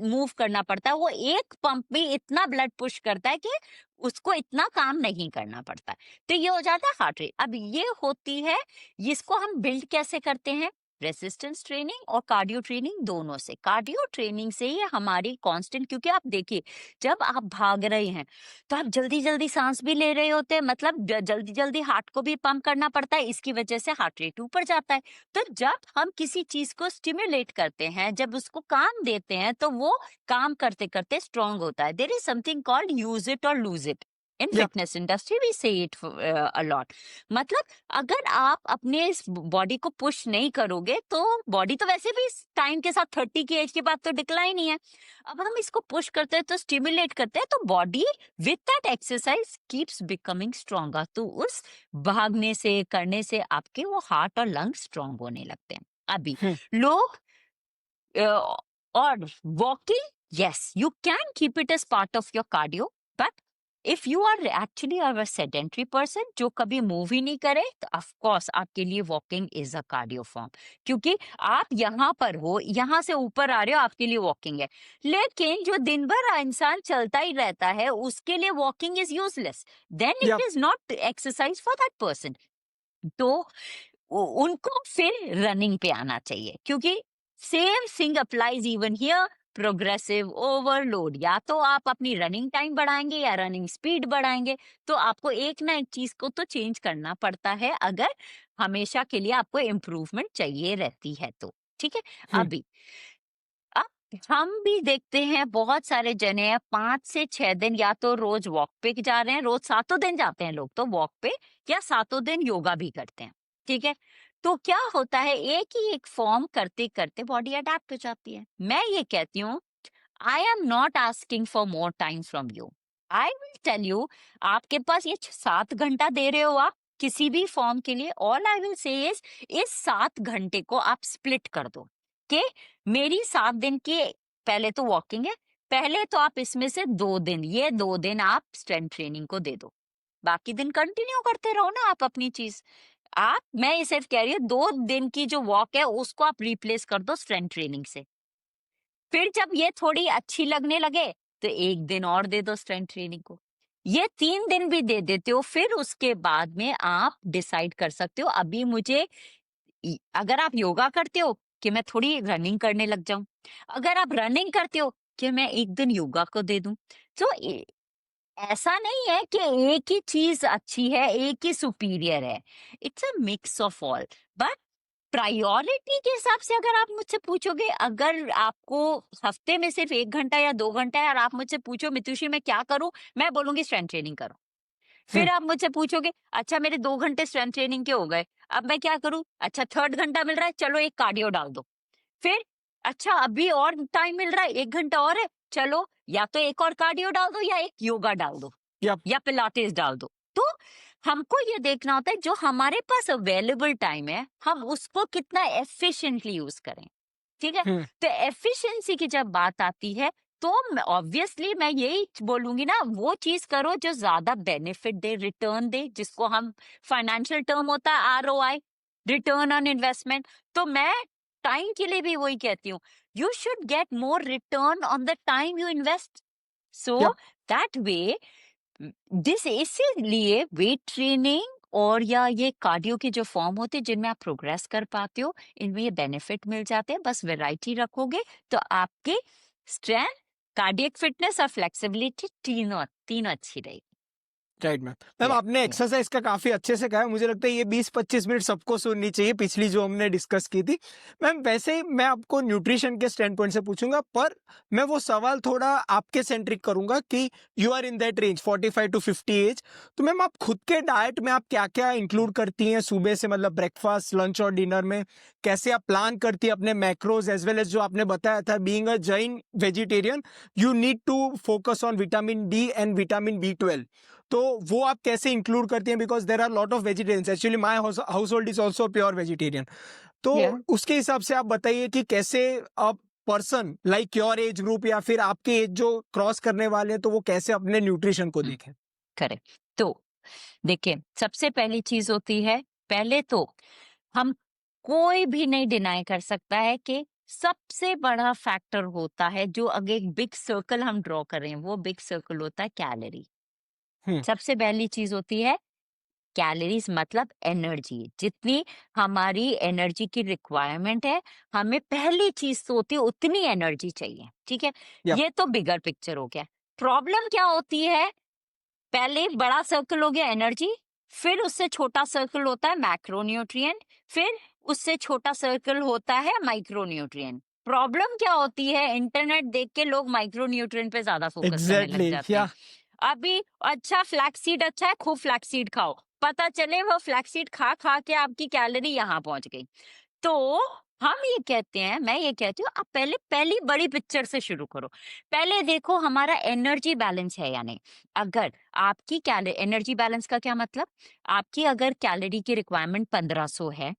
मूव करना पड़ता है। वो एक पंप में इतना ब्लड पुश करता है कि उसको इतना काम नहीं करना पड़ता है। तो ये हो जाता है हार्ट रेट। अब ये होती है, इसको हम बिल्ड कैसे करते हैं? रेसिस्टेंस ट्रेनिंग और कार्डियो ट्रेनिंग दोनों से। कार्डियो ट्रेनिंग से ये हमारी कांस्टेंट, क्योंकि आप देखिए जब आप भाग रहे हैं तो आप जल्दी जल्दी सांस भी ले रहे होते हैं, मतलब जल्दी जल्दी हार्ट को भी पंप करना पड़ता है, इसकी वजह से हार्ट रेट ऊपर जाता है। तो जब हम किसी चीज को स्टिमुलेट करते हैं, जब उसको काम देते हैं, तो वो काम करते करते स्ट्रांग होता है। There is something called use it और लूज इट। इन या fitness industry we say it a lot. मतलब अगर आप अपने इस बॉडी को पुश नहीं करोगे तो बॉडी तो वैसे भी टाइम के साथ 30 की एज के बाद तो डिक्लाइन ही है। अब हम इसको पुश करते हैं तो स्टिमुलेट करते हैं तो body with that exercise keeps becoming stronger. तो उस भागने से करने से आपके वो हार्ट और लंग स्ट्रांग होने लगते हैं। अभी हुँ, लोग और walking, yes you can keep it as part of your cardio, but if you are actually are sedentary person जो कभी मूव ही नहीं करे तो ऑफ कोर्स आपके लिए walking is a cardio form. क्योंकि आप यहाँ पर हो, यहाँ से ऊपर आ रहे हो, आपके लिए वॉकिंग है। लेकिन जो दिन भर इंसान चलता ही रहता है उसके लिए वॉकिंग इज यूजलेस, देन या it is not exercise for that person. तो उनको फिर रनिंग पे आना चाहिए, क्योंकि same thing applies even here. Progressive overload, या तो आप अपनी रनिंग टाइम बढ़ाएंगे या रनिंग स्पीड बढ़ाएंगे। तो आपको एक ना एक चीज को तो चेंज करना पड़ता है अगर हमेशा के लिए आपको इम्प्रूवमेंट चाहिए रहती है तो। ठीक है। हुँ, अभी अब हम भी देखते हैं बहुत सारे जने 5 से 6 दिन या तो रोज वॉक पे जा रहे हैं, रोज 7 दिन जाते हैं लोग तो वॉक पे, या 7 दिन योगा भी करते हैं। ठीक है। तो क्या होता है, एक ही एक फॉर्म करते करते बॉडी अडेप्ट हो जाती है। मैं ये कहती हूँ I am not asking for more time from you. I will tell you, आपके पास ये 7 घंटा दे रहे हो आप किसी भी फॉर्म के लिए, ऑल आई विल से इस 7 घंटे को आप स्प्लिट कर दो कि मेरी 7 दिन की पहले तो वॉकिंग है, पहले तो आप इसमें से 2 दिन, ये 2 दिन आप स्ट्रेंथ ट्रेनिंग को दे दो, बाकी दिन कंटिन्यू करते रहो ना आप अपनी चीज। आप, मैं ये सिर्फ कह रही हूँ 2 दिन की जो वॉक है उसको आप रिप्लेस कर दो स्ट्रेंथ ट्रेनिंग से। फिर जब ये थोड़ी अच्छी लगने लगे तो 1 दिन और दे दो स्ट्रेंथ ट्रेनिंग को, ये 3 दिन भी दे देते हो। फिर उसके बाद में आप डिसाइड कर सकते हो अभी मुझे अगर आप योगा करते हो कि मैं थोड़ी रनिंग करने लग जाऊं, अगर आप रनिंग करते हो कि मैं 1 दिन योगा को दे दूं। तो ऐसा नहीं है कि एक ही चीज अच्छी है, एक ही सुपीरियर है। It's a mix of all. But priority के हिसाब से अगर आप मुझसे पूछोगे, अगर आपको हफ्ते में सिर्फ 1 घंटा या 2 घंटा है और आप मुझसे पूछो मितुषी मैं क्या करूं, मैं बोलूंगी स्ट्रेंथ ट्रेनिंग करो। हम्म, फिर आप मुझसे पूछोगे अच्छा मेरे 2 घंटे स्ट्रेंथ ट्रेनिंग के हो गए, अब मैं क्या करूं? अच्छा थर्ड घंटा मिल रहा है, चलो एक कार्डियो डाल दो। फिर अच्छा अभी और टाइम मिल रहा है, 1 घंटा और है, चलो या तो एक और कार्डियो डाल दो या एक योगा डाल दो या या पिलाटेस डाल दो। तो हमको ये देखना होता है जो हमारे पास अवेलेबल टाइम है हम उसको कितना एफिशिएंटली यूज करें। ठीक है, हम्म, तो एफिशिएंसी की जब बात आती है तो ऑब्वियसली मैं यही बोलूंगी ना, वो चीज करो जो ज्यादा बेनिफिट दे, रिटर्न दे, जिसको हम फाइनेंशियल टर्म होता है ROI, रिटर्न ऑन इन्वेस्टमेंट। तो मैं टाइम के लिए भी वही कहती हूँ, you should get more return on the time you invest. So या दैट वे दिस इसीलिए वेट ट्रेनिंग और या ये कार्डियो के जो फॉर्म होते हैं जिनमें आप प्रोग्रेस कर पाते हो, इनमें ये बेनिफिट मिल जाते हैं। बस वैरायटी रखोगे तो आपके स्ट्रेंथ, कार्डियक फिटनेस और फ्लेक्सिबिलिटी तीनों तीनों अच्छी रहेगी। Right ma'am. मैम या आपने या एक्सरसाइज का काफी अच्छे से कहा है, मुझे लगता है ये 20-25 मिनट सबको सुननी चाहिए पिछली जो हमने डिस्कस की थी। मैम वैसे ही मैं आपको न्यूट्रिशन के स्टैंड पॉइंट से पूछूंगा, पर मैं वो सवाल थोड़ा आपके सेंट्रिक करूंगा कि you are in that range 45 to 50 age, तो मैम आप खुद के डाइट में आप क्या क्या इंक्लूड करती हैं सुबह से, मतलब ब्रेकफास्ट लंच और डिनर में कैसे आप प्लान करती हैं अपने मैक्रोज, एज वेल एज जो आपने बताया था being a Jain vegetarian you need to focus on vitamin D and vitamin B12, तो वो आप कैसे इंक्लूड करती हैं? Because there are lot of vegetarians, actually my household is also pure vegetarian, तो या उसके हिसाब से आप बताइए कि कैसे आप person like your age group या फिर आपके एज जो क्रॉस करने वाले हैं तो वो कैसे अपने न्यूट्रिशन को देखें। करेक्ट। तो देखिए सबसे पहली चीज होती है, पहले तो हम कोई भी नहीं डिनाई कर सकता है कि सबसे बड़ा फैक्टर होता है जो अगर एक बिग सर्कल हम ड्रॉ कर रहे हैं, वो बिग सर्कल होता है कैलोरी। हम्म, सबसे पहली चीज होती है कैलोरीज, मतलब एनर्जी, जितनी हमारी एनर्जी की रिक्वायरमेंट है, हमें पहली चीज तो होती है उतनी एनर्जी चाहिए। ठीक है, या ये तो बिगर पिक्चर हो गया। प्रॉब्लम क्या होती है, पहले बड़ा सर्कल हो गया एनर्जी, फिर उससे छोटा सर्कल होता है मैक्रोन्यूट्रिएंट, फिर उससे छोटा सर्कल होता है माइक्रोन्यूट्रिएंट। प्रॉब्लम क्या होती है, इंटरनेट देख के लोग माइक्रोन्यूट्रिएंट पे ज्यादा फोकस करने लग एग्जैक्टली जाते हैं। या अभी अच्छा फ्लैक्सीड अच्छा है, खूब फ्लैक्सीड खाओ, पता चले वो फ्लैक्सीड खा खा के आपकी कैलोरी यहाँ पहुंच गई। तो हम ये कहते हैं, मैं ये कहती हूँ आप पहले पहली बड़ी पिक्चर से शुरू करो। पहले देखो हमारा एनर्जी बैलेंस है या नहीं। अगर आपकी कैलोरी, एनर्जी बैलेंस का क्या मतलब, आपकी अगर कैलोरी की रिक्वायरमेंट 1500 है,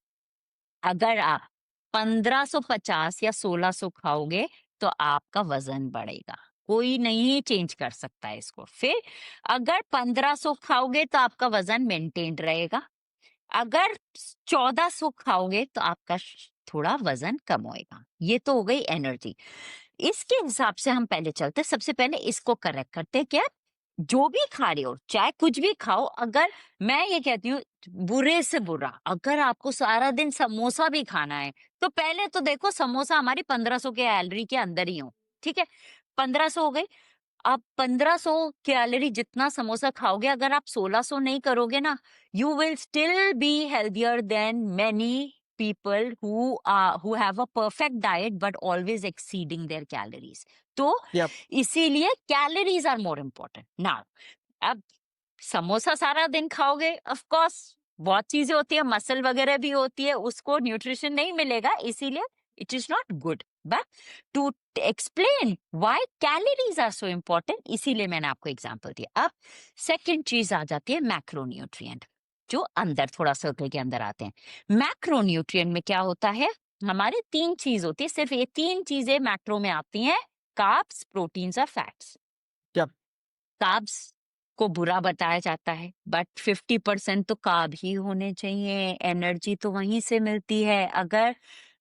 अगर आप 1550 या 1600 खाओगे तो आपका वजन बढ़ेगा, कोई नहीं चेंज कर सकता है इसको। फिर अगर 1500 खाओगे तो आपका वजन मेंटेन रहेगा, अगर 1400 खाओगे तो आपका थोड़ा वजन कम होएगा। ये तो हो गई एनर्जी। इसके हिसाब से हम पहले चलते, सबसे पहले इसको करेक्ट करते हैं। क्या, जो भी खा रहे हो चाहे कुछ भी खाओ, अगर मैं ये कहती हूँ बुरे से बुरा अगर आपको सारा दिन समोसा भी खाना है तो पहले तो देखो समोसा हमारी 1500 के कैलोरी के अंदर ही हो। ठीक है, 1500 हो गई। आप 1500 कैलोरी जितना समोसा खाओगे, अगर आप 1600 नहीं करोगे ना, you will still be healthier than many people who have a perfect diet but always exceeding their calories. तो या इसीलिए calories are more important now. अब समोसा सारा दिन खाओगे, ऑफ कोर्स बहुत चीजें होती है, मसल वगैरह भी होती है, उसको न्यूट्रिशन नहीं मिलेगा, इसीलिए it is not good. But to explain why calories are so important, इसीलिए मैंने आपको एग्जांपल दिया। अब सेकंड चीज आ जाती है मैक्रोन्यूट्रिएंट, जो अंदर थोड़ा सर्कल के अंदर आते हैं। मैक्रोन्यूट्रिएंट में क्या होता है, हमारे तीन चीज होती है, सिर्फ ये तीन चीजें मैक्रो में आती हैं, कार्ब्स, प्रोटीन्स और फैट्स। या कार्ब्स को बुरा बताया जाता है, बट 50% तो कार्ब ही होने चाहिए, एनर्जी तो वहीं से मिलती है। अगर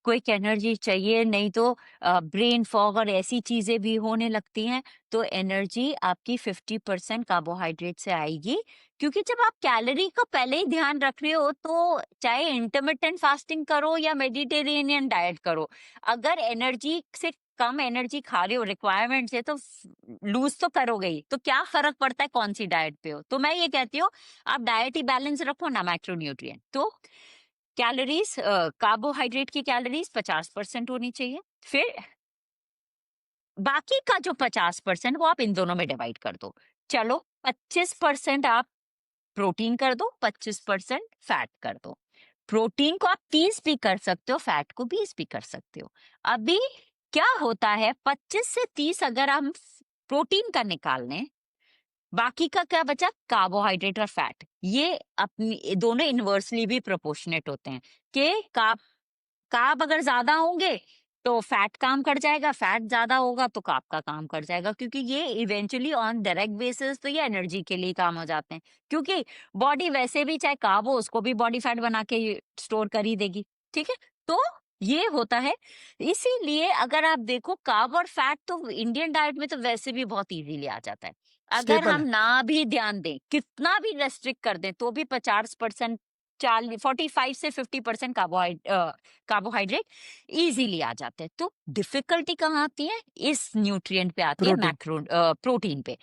क्विक एनर्जी चाहिए, नहीं तो ब्रेन फॉग और ऐसी चीजें भी होने लगती हैं, तो एनर्जी आपकी 50% कार्बोहाइड्रेट से आएगी। क्योंकि जब आप कैलोरी का पहले ही ध्यान रख रहे हो, तो चाहे इंटरमिटेंट फास्टिंग करो या मेडिटेरेनियन डाइट करो, अगर एनर्जी से कम एनर्जी खा रहे हो रिक्वायरमेंट से, तो लूज तो करोगे ही, तो क्या फर्क पड़ता है कौन सी डाइट पे हो। तो मैं ये कहती हूँ आप डाइट ही बैलेंस रखो ना, मैक्रोन्यूट्रिएंट। तो कैलोरीज, कार्बोहाइड्रेट की कैलोरीज 50% होनी चाहिए। फिर बाकी का जो 50% वो आप इन दोनों में डिवाइड कर दो। चलो 25% आप प्रोटीन कर दो, 25% फैट कर दो। प्रोटीन को आप 30 भी कर सकते हो, फैट को 20 भी कर सकते हो। अभी क्या होता है, 25 से 30 अगर हम प्रोटीन का निकाल लें, बाकी का क्या बचा, कार्बोहाइड्रेट और फैट। ये अपनी दोनों इनवर्सली भी प्रोपोर्शनेट होते हैं कि कार्ब अगर ज्यादा होंगे तो फैट काम कर जाएगा, फैट ज्यादा होगा तो कार्ब का काम कर जाएगा, क्योंकि ये इवेंचुअली ऑन डायरेक्ट बेसिस तो ये एनर्जी के लिए काम हो जाते हैं, क्योंकि बॉडी वैसे भी चाहे कार्ब हो उसको भी बॉडी फैट बना के स्टोर कर ही देगी। ठीक है, तो ये होता है। इसीलिए अगर आप देखो कार्ब और फैट तो इंडियन डाइट में तो वैसे भी बहुत इजीली आ जाता है। अगर स्टेपल हम है। ना भी ध्यान दें, कितना भी रेस्ट्रिक्ट कर दें, तो भी 50%, 45 से 50% कार्बोहाइड्रेट इजीली आ जाते हैं। तो डिफिकल्टी कहाँ आती है, इस न्यूट्रिएंट पे आती है, प्रोटीन। प्रोटीन पे।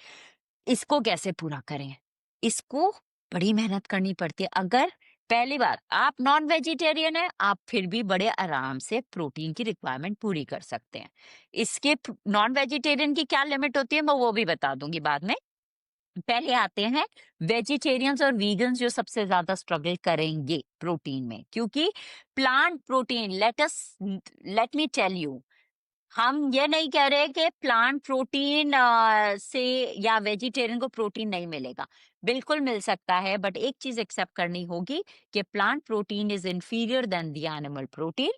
इसको कैसे पूरा करें, इसको बड़ी मेहनत करनी पड़ती है। अगर पहली बार आप नॉन वेजिटेरियन है, आप फिर भी बड़े आराम से प्रोटीन की रिक्वायरमेंट पूरी कर सकते हैं। इसके नॉन वेजिटेरियन की क्या लिमिट होती है मैं वो भी बता दूंगी बाद में। पहले आते हैं वेजिटेरियंस और वीगन्स, जो सबसे ज्यादा स्ट्रगल करेंगे प्रोटीन में, क्योंकि plant protein, let me tell you, हम ये नहीं कह रहे कि प्लांट प्रोटीन से या वेजिटेरियन को प्रोटीन नहीं मिलेगा, बिल्कुल मिल सकता है, बट एक चीज एक्सेप्ट करनी होगी कि plant protein is inferior than the animal protein,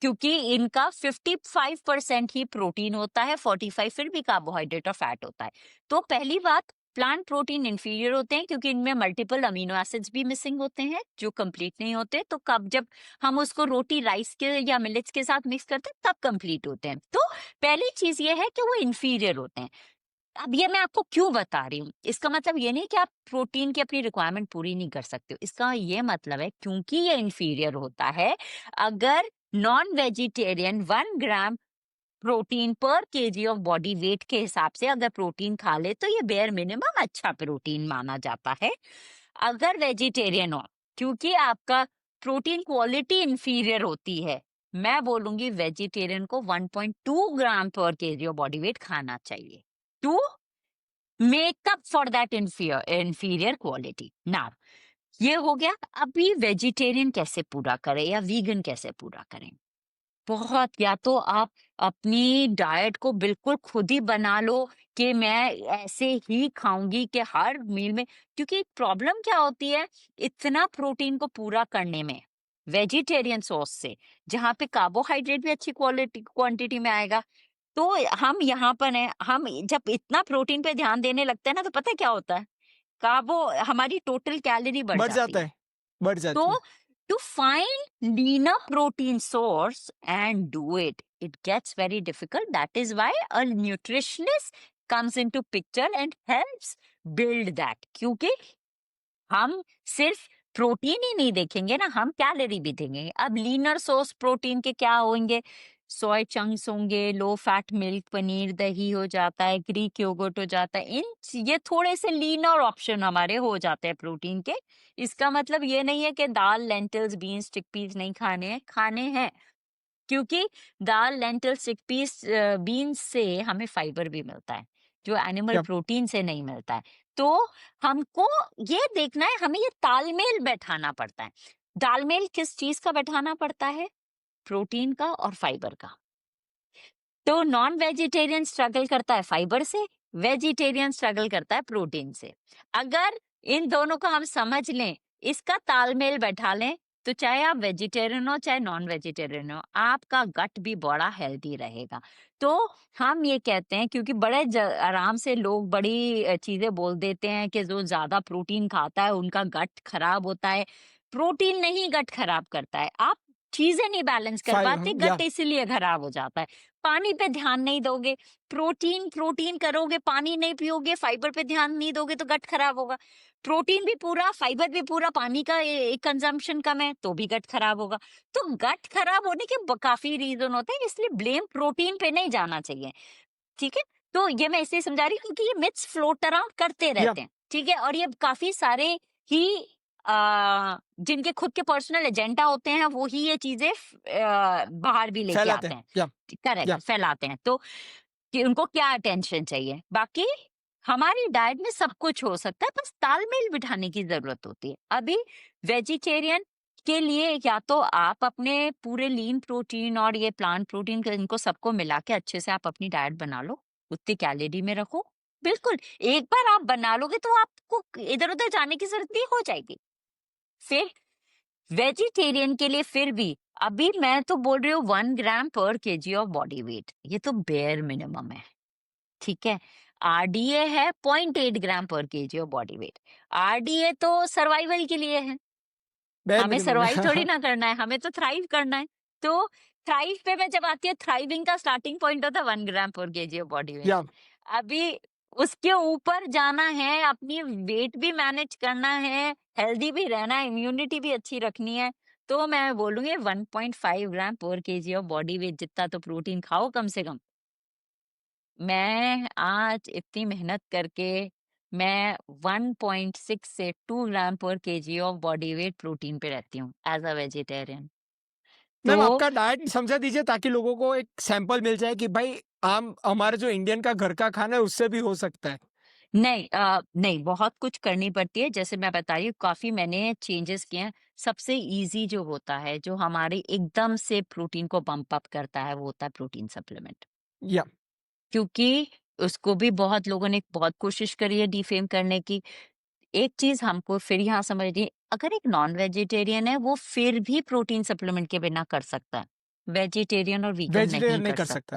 क्योंकि इनका 55% ही प्रोटीन होता है, 45 फिर भी कार्बोहाइड्रेट और फैट होता है। तो पहली बात, प्लांट प्रोटीन इंफीरियर होते हैं क्योंकि इनमें मल्टीपल अमीनो एसिड्स भी मिसिंग होते हैं जो कंप्लीट नहीं होते। तो कब जब हम उसको रोटी राइस के या मिलेट्स के साथ मिक्स करते हैं तब कंप्लीट होते हैं। तो पहली चीज ये है कि वो इंफीरियर होते हैं। अब ये मैं आपको क्यों बता रही हूँ, इसका मतलब ये नहीं कि आप प्रोटीन की अपनी रिक्वायरमेंट पूरी नहीं कर सकते हो, इसका ये मतलब है क्योंकि ये इंफीरियर होता है, अगर नॉन वेजिटेरियन 1 ग्राम प्रोटीन पर केजी ऑफ बॉडी वेट के हिसाब से अगर प्रोटीन खा ले तो ये बेयर मिनिमम अच्छा प्रोटीन माना जाता है। अगर वेजिटेरियन हो, क्योंकि आपका प्रोटीन क्वालिटी इंफीरियर होती है, मैं बोलूंगी वेजिटेरियन को 1.2 ग्राम पर केजी ऑफ बॉडी वेट खाना चाहिए to make up for that inferior quality. Now ये हो गया। अभी वेजिटेरियन कैसे पूरा करें या वीगन कैसे पूरा करें, बहुत, या तो आप अपनी डाइट को बिल्कुल खुद ही बना लो कि मैं ऐसे ही खाऊंगी कि हर मील में, क्योंकि प्रॉब्लम क्या होती है इतना प्रोटीन को पूरा करने में वेजिटेरियन सोर्स से, जहाँ पे कार्बोहाइड्रेट भी अच्छी क्वालिटी क्वांटिटी में आएगा। तो हम यहाँ पर हैं, हम जब इतना प्रोटीन पे ध्यान देने लगते हैं ना, तो पता है क्या होता है, कार्बो हमारी टोटल कैलोरी बढ़ बढ़ जाती जाता है। है, बढ़ जाती So, है। to find leaner protein source and do it, it gets very difficult. That is why a nutritionist comes into picture and helps build that. क्योंकि हम सिर्फ प्रोटीन ही नहीं देखेंगे ना, हम कैलोरी भी देंगे। अब लीनर सोर्स प्रोटीन के क्या होंगे, सोय चंक्स होंगे, लो फैट मिल्क, पनीर, दही हो जाता है, ग्रीक योगर्ट हो जाता है, ये थोड़े से लीनर ऑप्शन हमारे हो जाते हैं प्रोटीन के। इसका मतलब ये नहीं है कि दाल, लेंटिल्स, बीन्स, चिकपीस नहीं खाने हैं, खाने हैं, क्योंकि दाल, लेंटिल्स, चिकपीस, बीन्स से हमें फाइबर भी मिलता है जो एनिमल यप। प्रोटीन से नहीं मिलता है। तो हमको ये देखना है, हमें ये तालमेल बैठाना पड़ता है। तालमेल किस चीज का बैठाना पड़ता है, प्रोटीन का और फाइबर का। तो नॉन वेजिटेरियन स्ट्रगल करता है फाइबर से, वेजिटेरियन स्ट्रगल करता है प्रोटीन से। अगर इन दोनों को हम समझ लें, इसका तालमेल बैठा लें, तो चाहे आप वेजिटेरियन हो चाहे नॉन वेजिटेरियन हो, आपका गट भी बड़ा हेल्दी रहेगा। तो हम ये कहते हैं, क्योंकि बड़े आराम से लोग बड़ी चीजें बोल देते हैं कि जो ज्यादा प्रोटीन खाता है उनका गट खराब होता है। प्रोटीन नहीं गट खराब करता है, आप चीजें नहीं बैलेंस कर पाते, या गट इसीलिए खराब हो जाता है। पानी पे ध्यान नहीं दोगे, प्रोटीन प्रोटीन करोगे, पानी नहीं पियोगे, फाइबर पे ध्यान नहीं दोगे तो गट खराब होगा। प्रोटीन भी पूरा, फाइबर भी पूरा, पानी का कंजम्पशन कम है तो भी गट खराब होगा। तो गट खराब होने के काफी रीजन होते हैं, इसलिए ब्लेम प्रोटीन पे नहीं जाना चाहिए। ठीक है, तो ये मैं इसलिए समझा रही हूँ क्योंकि ये मिथ्स फ्लोट अराउंड करते या रहते हैं। ठीक है, और ये काफी सारे ही जिनके खुद के पर्सनल एजेंडा होते हैं वो ही ये चीजें बाहर भी लेके फैलाते आते हैं। हैं। या करेक्ट, फैलाते हैं। तो कि उनको क्या अटेंशन चाहिए। बाकी हमारी डाइट में सब कुछ हो सकता है, बस तालमेल बिठाने की जरूरत होती है। अभी वेजिटेरियन के लिए या तो आप अपने पूरे लीन प्रोटीन और ये प्लांट प्रोटीन इनको सबको मिला के अच्छे से आप अपनी डाइट बना लो, उतनी कैलोरी में रखो। बिल्कुल, एक बार आप बना लोगे तो आपको इधर उधर जाने की जरूरत नहीं, हो जाएगी। फिर वेजिटेरियन के लिए फिर भी अभी मैं तो बोल रही हूँ 1 ग्राम पर केजी ऑफ बॉडी वेट, ये तो बेयर मिनिमम है। ठीक है, आरडीए है 0.8 ग्राम पर KG of body weight. RDA तो सर्वाइवल के लिए है, बेयर हमें मिनिमम सर्वाइव थोड़ी है। ना करना है, हमें तो थ्राइव करना है। तो थ्राइव पे मैं जब आती है, थ्राइविंग का स्टार्टिंग पॉइंट होता है 1 ग्राम पर केजी ऑफ बॉडी वेट। या अभी उसके ऊपर जाना है, अपनी वेट भी मैनेज करना है, हेल्दी भी रहना है, इम्यूनिटी भी अच्छी रखनी है, तो मैं बोलूंगी 1.5 ग्राम पर केजी ऑफ बॉडी वेट जितना तो प्रोटीन खाओ कम से कम। मैं आज इतनी मेहनत करके मैं 1.6 से 2 ग्राम पर KG of body weight protein पे रहती हूँ एज अ वेजिटेरियन। मैम तो आपका डाइट समझा दीजिए ताकि लोगों को एक सैंपल मिल जाए कि भाई आम हमारे जो इंडियन का घर का खाना है उससे भी हो सकता है। नहीं, नहीं, बहुत कुछ करनी पड़ती है। जैसे मैं बता रही हूँ, काफी मैंने चेंजेस किए हैं। सबसे इजी जो होता है, जो हमारे एकदम से प्रोटीन को पंप अप करता है, वो होता है प्रोटीन सप्लीमेंट। या क्योंकि उसको भी बहुत लोगों ने बहुत कोशिश करी है डिफेम करने की। एक चीज हमको फिर यहाँ समझनी, अगर एक नॉन वेजिटेरियन है वो फिर भी प्रोटीन सप्लीमेंट के बिना कर सकता है, वेजिटेरियन और वीगन नहीं वेजिटेरियन नहीं कर कर सकता सकता।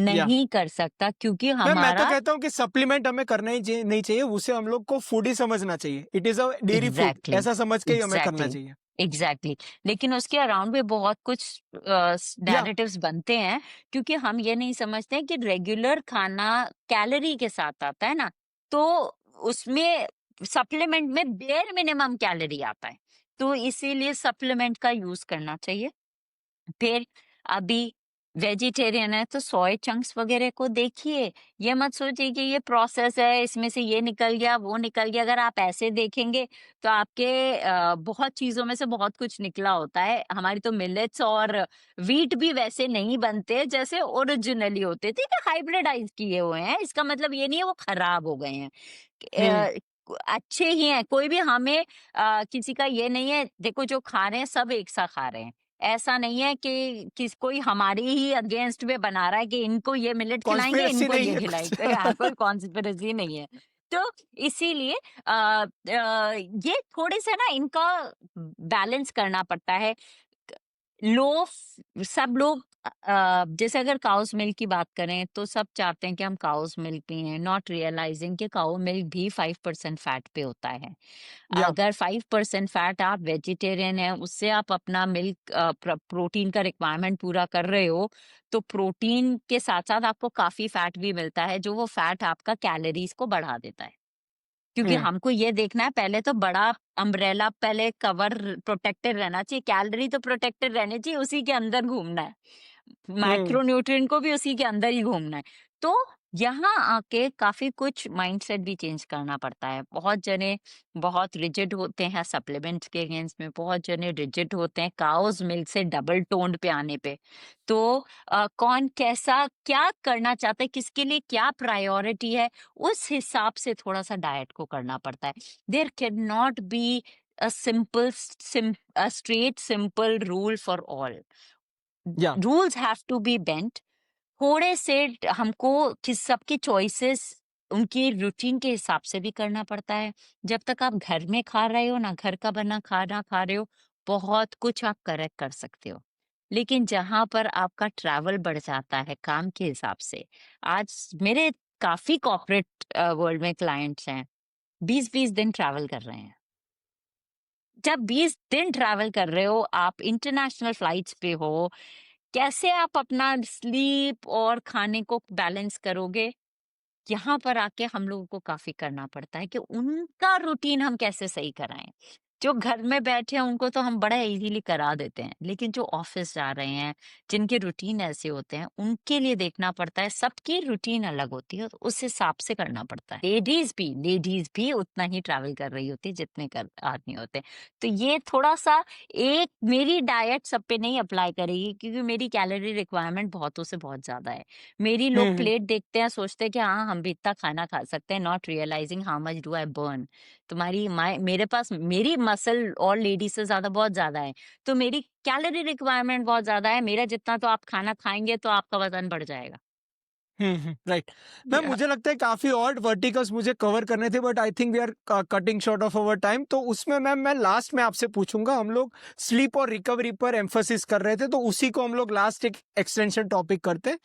है। या नहीं कर सकता, क्योंकि मैम मैं तो हमारा कहता हूँ कि सप्लीमेंट हमें करना ही नहीं चाहिए, उसे हम लोग को फूड ही समझना चाहिए। It is a dairy food, exactly, ऐसा समझ के ही हमें करना एग्जैक्टली, चाहिए। एग्जैक्टली। लेकिन उसके अराउंड भी बहुत कुछ या नैरेटिव्स बनते हैं, क्योंकि हम ये नहीं समझते कि रेगुलर खाना कैलोरी के साथ आता है ना, तो उसमें सप्लीमेंट में बेयर मिनिमम कैलोरी आता है, तो इसीलिए सप्लीमेंट का यूज करना चाहिए। फिर अभी वेजिटेरियन है तो सोय चंक्स वगैरह को देखिए, ये मत सोचिए कि ये प्रोसेस है, इसमें से ये निकल गया वो निकल गया। अगर आप ऐसे देखेंगे तो आपके बहुत चीजों में से बहुत कुछ निकला होता है। हमारी तो मिलेट्स और वीट भी वैसे नहीं बनते जैसे ओरिजिनली होते थे, हाइब्रिडाइज किए हुए हैं। इसका मतलब ये नहीं है वो खराब हो गए हैं, हम्म अच्छे ही हैं। कोई भी हमें किसी का ये नहीं है, देखो जो खा रहे हैं सब एक सा खा रहे हैं। ऐसा नहीं है कि किस कोई हमारी ही अगेंस्ट में बना रहा है कि इनको ये मिलेट खिलाएंगे, कॉन्स्पिरेसी इनको नहीं ये है कुछ। खिलाएंगे। यहाँ कोई कॉन्स्पिरेसी नहीं है। तो इसीलिए ये थोड़े से ना इनका बैलेंस करना पड़ता है। लो सब लोग जैसे अगर काउस मिल्क की बात करें तो सब चाहते हैं कि हम काउस मिल्क पिएं, नॉट रियलाइजिंग कि काउ मिल्क भी 5% फैट पे होता है। या अगर 5% फैट आप वेजिटेरियन है, उससे आप अपना मिल्क प्रोटीन का रिक्वायरमेंट पूरा कर रहे हो, तो प्रोटीन के साथ साथ आपको काफी फैट भी मिलता है, जो वो फैट आपका कैलोरीज को बढ़ा देता है। क्योंकि हम्म हमको ये देखना है, पहले तो बड़ा अम्ब्रेला पहले कवर प्रोटेक्टेड रहना चाहिए, कैलोरी तो प्रोटेक्टेड रहनी चाहिए, उसी के अंदर घूमना है, हम्म माइक्रोन्यूट्रिएंट को भी उसी के अंदर ही घूमना है। तो यहाँ आके काफी कुछ माइंडसेट भी चेंज करना पड़ता है। बहुत जने बहुत रिजिड होते हैं सप्लीमेंट्स के अगेंस्ट में, बहुत जने रिजिड होते हैं काउज मिल्क से डबल टोन्ड पे आने पे। तो कौन कैसा क्या करना चाहता है, किसके लिए क्या प्रायोरिटी है, उस हिसाब से थोड़ा सा डाइट को करना पड़ता है। There can not be a simple a straight simple rule for all. या Rules have to be bent. थोड़े से हमको किस सबकी चॉइसेस उनकी रूटीन के हिसाब से भी करना पड़ता है। जब तक आप घर में खा रहे हो ना, घर का बना खाना खा रहे हो, बहुत कुछ आप करेक्ट कर सकते हो। लेकिन जहां पर आपका ट्रैवल बढ़ जाता है काम के हिसाब से, आज मेरे काफी कॉर्पोरेट वर्ल्ड में क्लाइंट्स हैं, 20-20 दिन ट्रैवल कर रहे हैं। जब 20 दिन ट्रैवल कर रहे हो, आप इंटरनेशनल फ्लाइट्स पे हो, कैसे आप अपना स्लीप और खाने को बैलेंस करोगे? यहाँ पर आके हम लोगों को काफी करना पड़ता है कि उनका रूटीन हम कैसे सही कराएं। जो घर में बैठे हैं उनको तो हम बड़ा इजीली करा देते हैं, लेकिन जो ऑफिस जा रहे हैं, जिनके रूटीन ऐसे होते हैं, उनके लिए देखना पड़ता है। सबकी रूटीन अलग होती है, तो उस हिसाब से करना पड़ता है। लेडीज भी उतना ही ट्रैवल कर रही होती है जितने कर आदमी होते हैं। तो ये थोड़ा सा, एक मेरी डाइट सब पे नहीं अप्लाई करेगी, क्योंकि मेरी कैलोरी रिक्वायरमेंट बहुतों से बहुत ज्यादा है। मेरी लोग हम्म। प्लेट देखते हैं, सोचते हैं कि हाँ हम भी इतना खाना खा सकते हैं, not realising how much do I burn. मेरे पास मेरी मसल और लेडीज से ज्यादा बहुत ज्यादा है, तो मेरी कैलोरी रिक्वायरमेंट बहुत ज्यादा है। मेरा जितना तो आप खाना खाएंगे तो आपका वजन बढ़ जाएगा। राइट। मैम या मुझे लगता है काफी और वर्टिकल्स मुझे कवर करने थे, but I think we are cutting short of our time. तो उसमें मैम मैं लास्ट में आपसे पूछूंगा, हम लोग स्लीप और रिकवरी पर एम्फोसिस कर रहे थे, तो उसी को हम लोग लास्ट एक एक्सटेंशन टॉपिक करते हैं।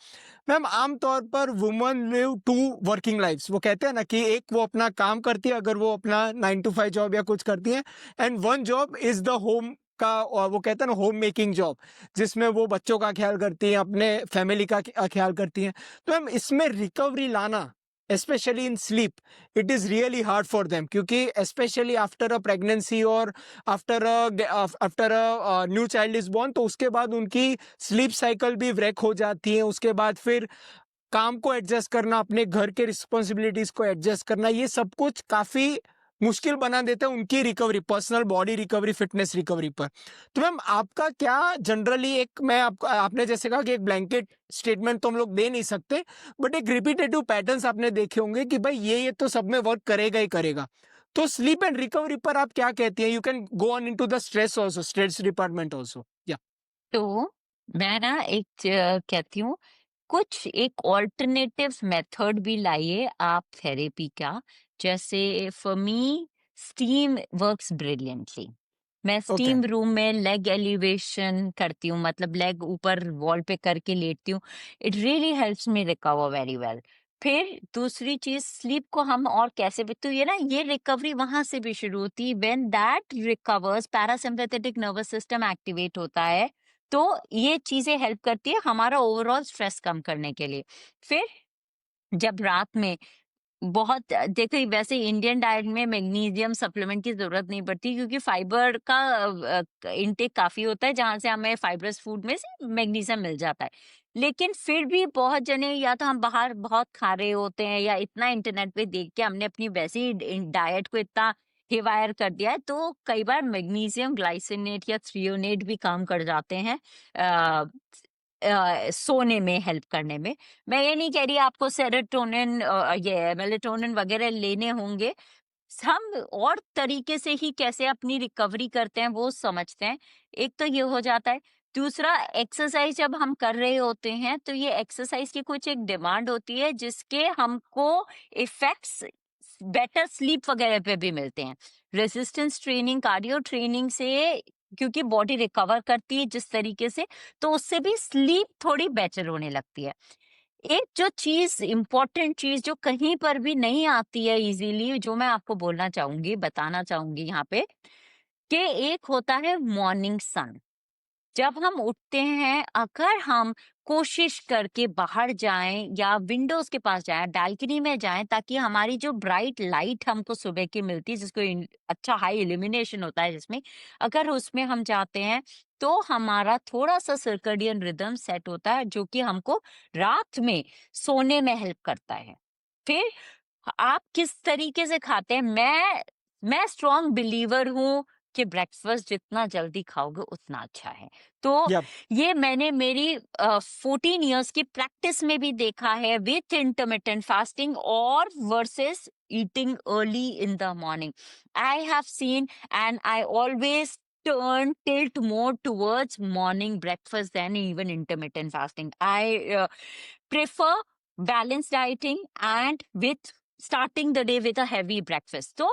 मैम आमतौर पर woman live to working lives, वो कहते हैं ना कि एक वो अपना काम करती है, अगर वो अपना 9 to 5 जॉब या कुछ करती है, and one job is the home का, और वो कहते हैं ना होम मेकिंग जॉब, जिसमें वो बच्चों का ख्याल करती हैं, अपने फैमिली का ख्याल करती हैं। तो मैम इसमें रिकवरी लाना, specially in sleep, it is really hard for them, क्योंकि स्पेशली आफ्टर अ प्रेगनेंसी और after a new child is born, तो उसके बाद उनकी स्लीप साइकिल भी ब्रेक हो जाती है। उसके बाद फिर काम को एडजस्ट करना, अपने घर के रिस्पॉन्सिबिलिटीज को एडजस्ट करना, ये सब कुछ काफी मुश्किल बना देता है उनकी recovery, personal body recovery, fitness recovery पर। तो मैम आपका क्या जनरली, एक मैं आपको, आपने जैसे कहा कि एक ब्लैंकेट स्टेटमेंट तो हम लोग दे नहीं सकते, बट एक रिपीटेटिव पैटर्न्स आपने देखे होंगे कि भाई ये तो सब में वर्क करेगा ही करेगा। तो स्लीप एंड रिकवरी पर आप क्या कहती हैं? You can go on into the stress also, stress department also. या तो मैं ना कहती हूँ, कुछ एक ऑल्टरनेटिव मेथड भी लाइए आप थेरेपी का। जैसे for me, steam works brilliantly. मैं ओके। स्टीम रूम में लेग एलिवेशन करती हूँ, मतलब लेग ऊपर वॉल पे करके लेटती हूँ। It really helps me recover very well. फिर दूसरी चीज, स्लीप को हम और कैसे तो ये रिकवरी वहां से भी शुरू होती है। When that recovers, parasympathetic nervous system activate होता है, तो ये चीजें हेल्प करती है हमारा ओवरऑल स्ट्रेस कम करने के लिए। फिर जब रात में बहुत देखो, वैसे इंडियन डाइट में मैग्नीशियम सप्लीमेंट की जरूरत नहीं पड़ती, क्योंकि फाइबर का इनटेक काफी होता है, जहां से हमें फाइबरस फूड में से मैग्नीशियम मिल जाता है। लेकिन फिर भी बहुत जने, या तो हम बाहर बहुत खा रहे होते हैं, या इतना इंटरनेट पे देख के हमने अपनी वैसी डाइट को इतना हेवायर कर दिया है, तो कई बार मैग्नीशियम ग्लाइसिनेट या थ्रियोनेट भी काम कर जाते हैं सोने में हेल्प करने में। मैं ये नहीं कह रही आपको सेरोटोनिन ये मेलेटोनिन वगैरह लेने होंगे। हम और तरीके से ही कैसे अपनी रिकवरी करते हैं वो समझते हैं। एक तो ये हो जाता है। दूसरा, एक्सरसाइज जब हम कर रहे होते हैं, तो ये एक्सरसाइज की कुछ एक डिमांड होती है, जिसके हमको इफेक्ट्स बेटर स्लीप वगैरह पे भी मिलते हैं। रेजिस्टेंस ट्रेनिंग, कार्डियो ट्रेनिंग से, क्योंकि बॉडी रिकवर करती है जिस तरीके से, तो उससे भी स्लीप थोड़ी बेटर होने लगती है। एक जो चीज, इम्पोर्टेंट चीज जो कहीं पर भी नहीं आती है इजीली, जो मैं आपको बोलना चाहूंगी, बताना चाहूंगी यहाँ पे, कि एक होता है मॉर्निंग सन। जब हम उठते हैं, अगर हम कोशिश करके बाहर जाएं या विंडोज के पास जाएं, बालकनी में जाएं, ताकि हमारी जो ब्राइट लाइट हमको सुबह की मिलती है, जिसको अच्छा हाई इल्यूमिनेशन होता है जिसमें, अगर उसमें हम जाते हैं, तो हमारा थोड़ा सा सर्कैडियन रिदम सेट होता है, जो कि हमको रात में सोने में हेल्प करता है। फिर आप किस तरीके से खाते हैं, मैं स्ट्रॉन्ग बिलीवर हूँ कि ब्रेकफास्ट जितना जल्दी खाओगे उतना अच्छा है। तो या ये मैंने मेरी 14 इयर्स की प्रैक्टिस में भी देखा है, विथ इंटरमिटेंट फास्टिंग और versus eating early in the morning. I have seen, and I always tilt more towards morning breakfast than even intermittent fasting. I prefer balanced dieting and with starting the day with a heavy breakfast. तो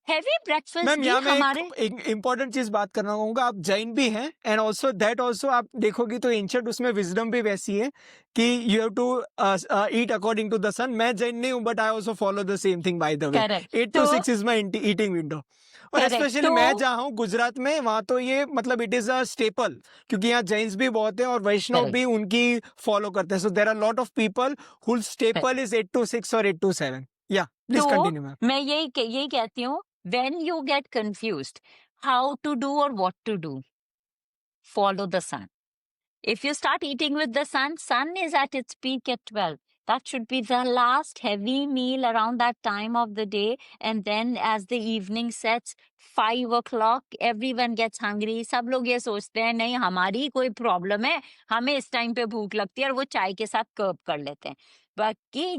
heavy breakfast ma'am भी यहाँ मैं हमारे एक important चीज बात करना चाहूंगा, आप जैन भी हैं, एंड ऑल्सो दैट ऑल्सो आप देखोगी तो एंशिएंट उसमें विजडम भी वैसी है कि you have to eat according to the sun. मैं जैन नहीं हूँ, but I also follow the same thing by the way. Correct 8 to 6 is my eating window. और करेक्ट स्पेशली तो मैं जहाँ हूँ गुजरात में, वहाँ तो ये मतलब इट इज अ स्टेपल, क्योंकि यहाँ जैन्स भी बहुत हैं और वैष्णव करेक्ट भी उनकी फॉलो करते हैं। So there are lot of people हुल स्टेपल इज 8 to 6 और 8 to 7। या प्लीज तो कंटिन्यू मैम। मैं यही कहती हूँ, when you get confused, how to do or what to do. Follow the sun. If you start eating with the sun is at its peak at 12. That should be the last heavy meal around that time of the day. And then as the evening sets, 5 o'clock, everyone gets hungry. सब लोग ये सोचते हैं नहीं हमारी कोई problem है, हमें इस टाइम पे भूख लगती है और वो चाय के साथ कर्ब कर लेते हैं. बाकी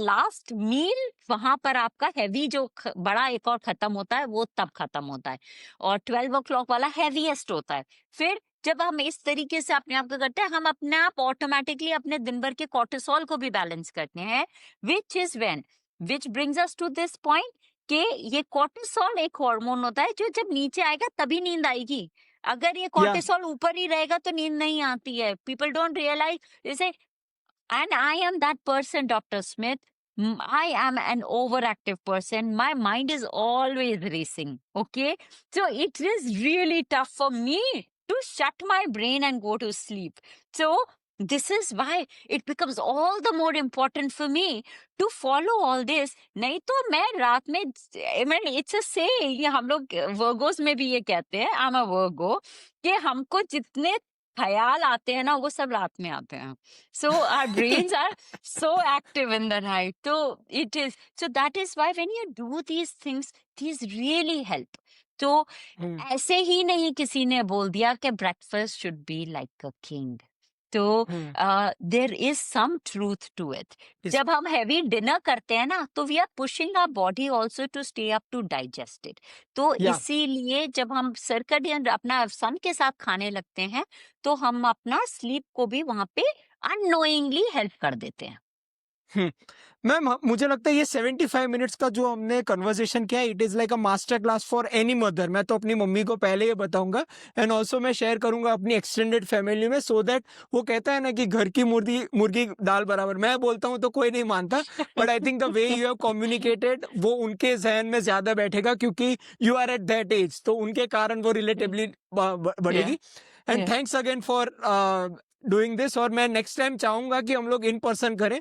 लास्ट मील वहां पर आपका हैवी जो बड़ा एक और खत्म होता है वो तब खत्म होता है और 12 o'clock वाला हैवीएस्ट होता है. फिर जब हम इस तरीके से अपने आप को करते हैं हम अपने आप ऑटोमेटिकली अपने दिन भर के कोर्टिसोल को भी बैलेंस करते हैं which brings us to this point कि ये कोर्टिसोल एक हार्मोन होता है जो जब नीचे आएगा तभी नींद आएगी. अगर ये कोर्टिसोल ऊपर ही रहेगा तो नींद नहीं आती है. पीपल डोंट रियलाइज जैसे and I am that person, Dr. Smith. I am an overactive person. My mind is always racing. Okay. So it is really tough for me to shut my brain and go to sleep. So this is why it becomes all the more important for me to follow all this. नहीं तो मैं रात में it's a say ये हम लोग Virgo's में भी ये कहते हैं I'm a Virgo कि हमको जितने ख्याल आते हैं ना वो सब रात में आते हैं. So our brains are so active in the night. So it is. So that is why when you do these things, these really help. तो ऐसे ही नहीं किसी ने बोल दिया कि breakfast should be like a king. तो there is some truth to it. जब हम heavy dinner करते हैं ना तो we are pushing our body also to stay up to digest it. तो इसीलिए जब हम circadian अपना sun के साथ खाने लगते हैं तो हम अपना sleep को भी वहां पे unknowingly help कर देते हैं. मैम मुझे लगता है ये 75 मिनट्स का जो हमने कन्वर्सेशन किया it is like a master class for any mother. मैं तो अपनी मम्मी को पहले ये बताऊंगा एंड ऑल्सो मैं शेयर करूंगा अपनी एक्सटेंडेड फैमिली में सो दैट वो कहता है ना कि घर की मुर्गी दाल बराबर. मैं बोलता हूँ तो कोई नहीं मानता but I think the way you have communicated वो उनके जहन में ज्यादा बैठेगा क्योंकि you are at that age तो उनके कारण वो रिलेटिवली बढ़ेगी. And thanks again for doing this. और मैं नेक्स्ट टाइम चाहूंगा कि हम लोग इन पर्सन करें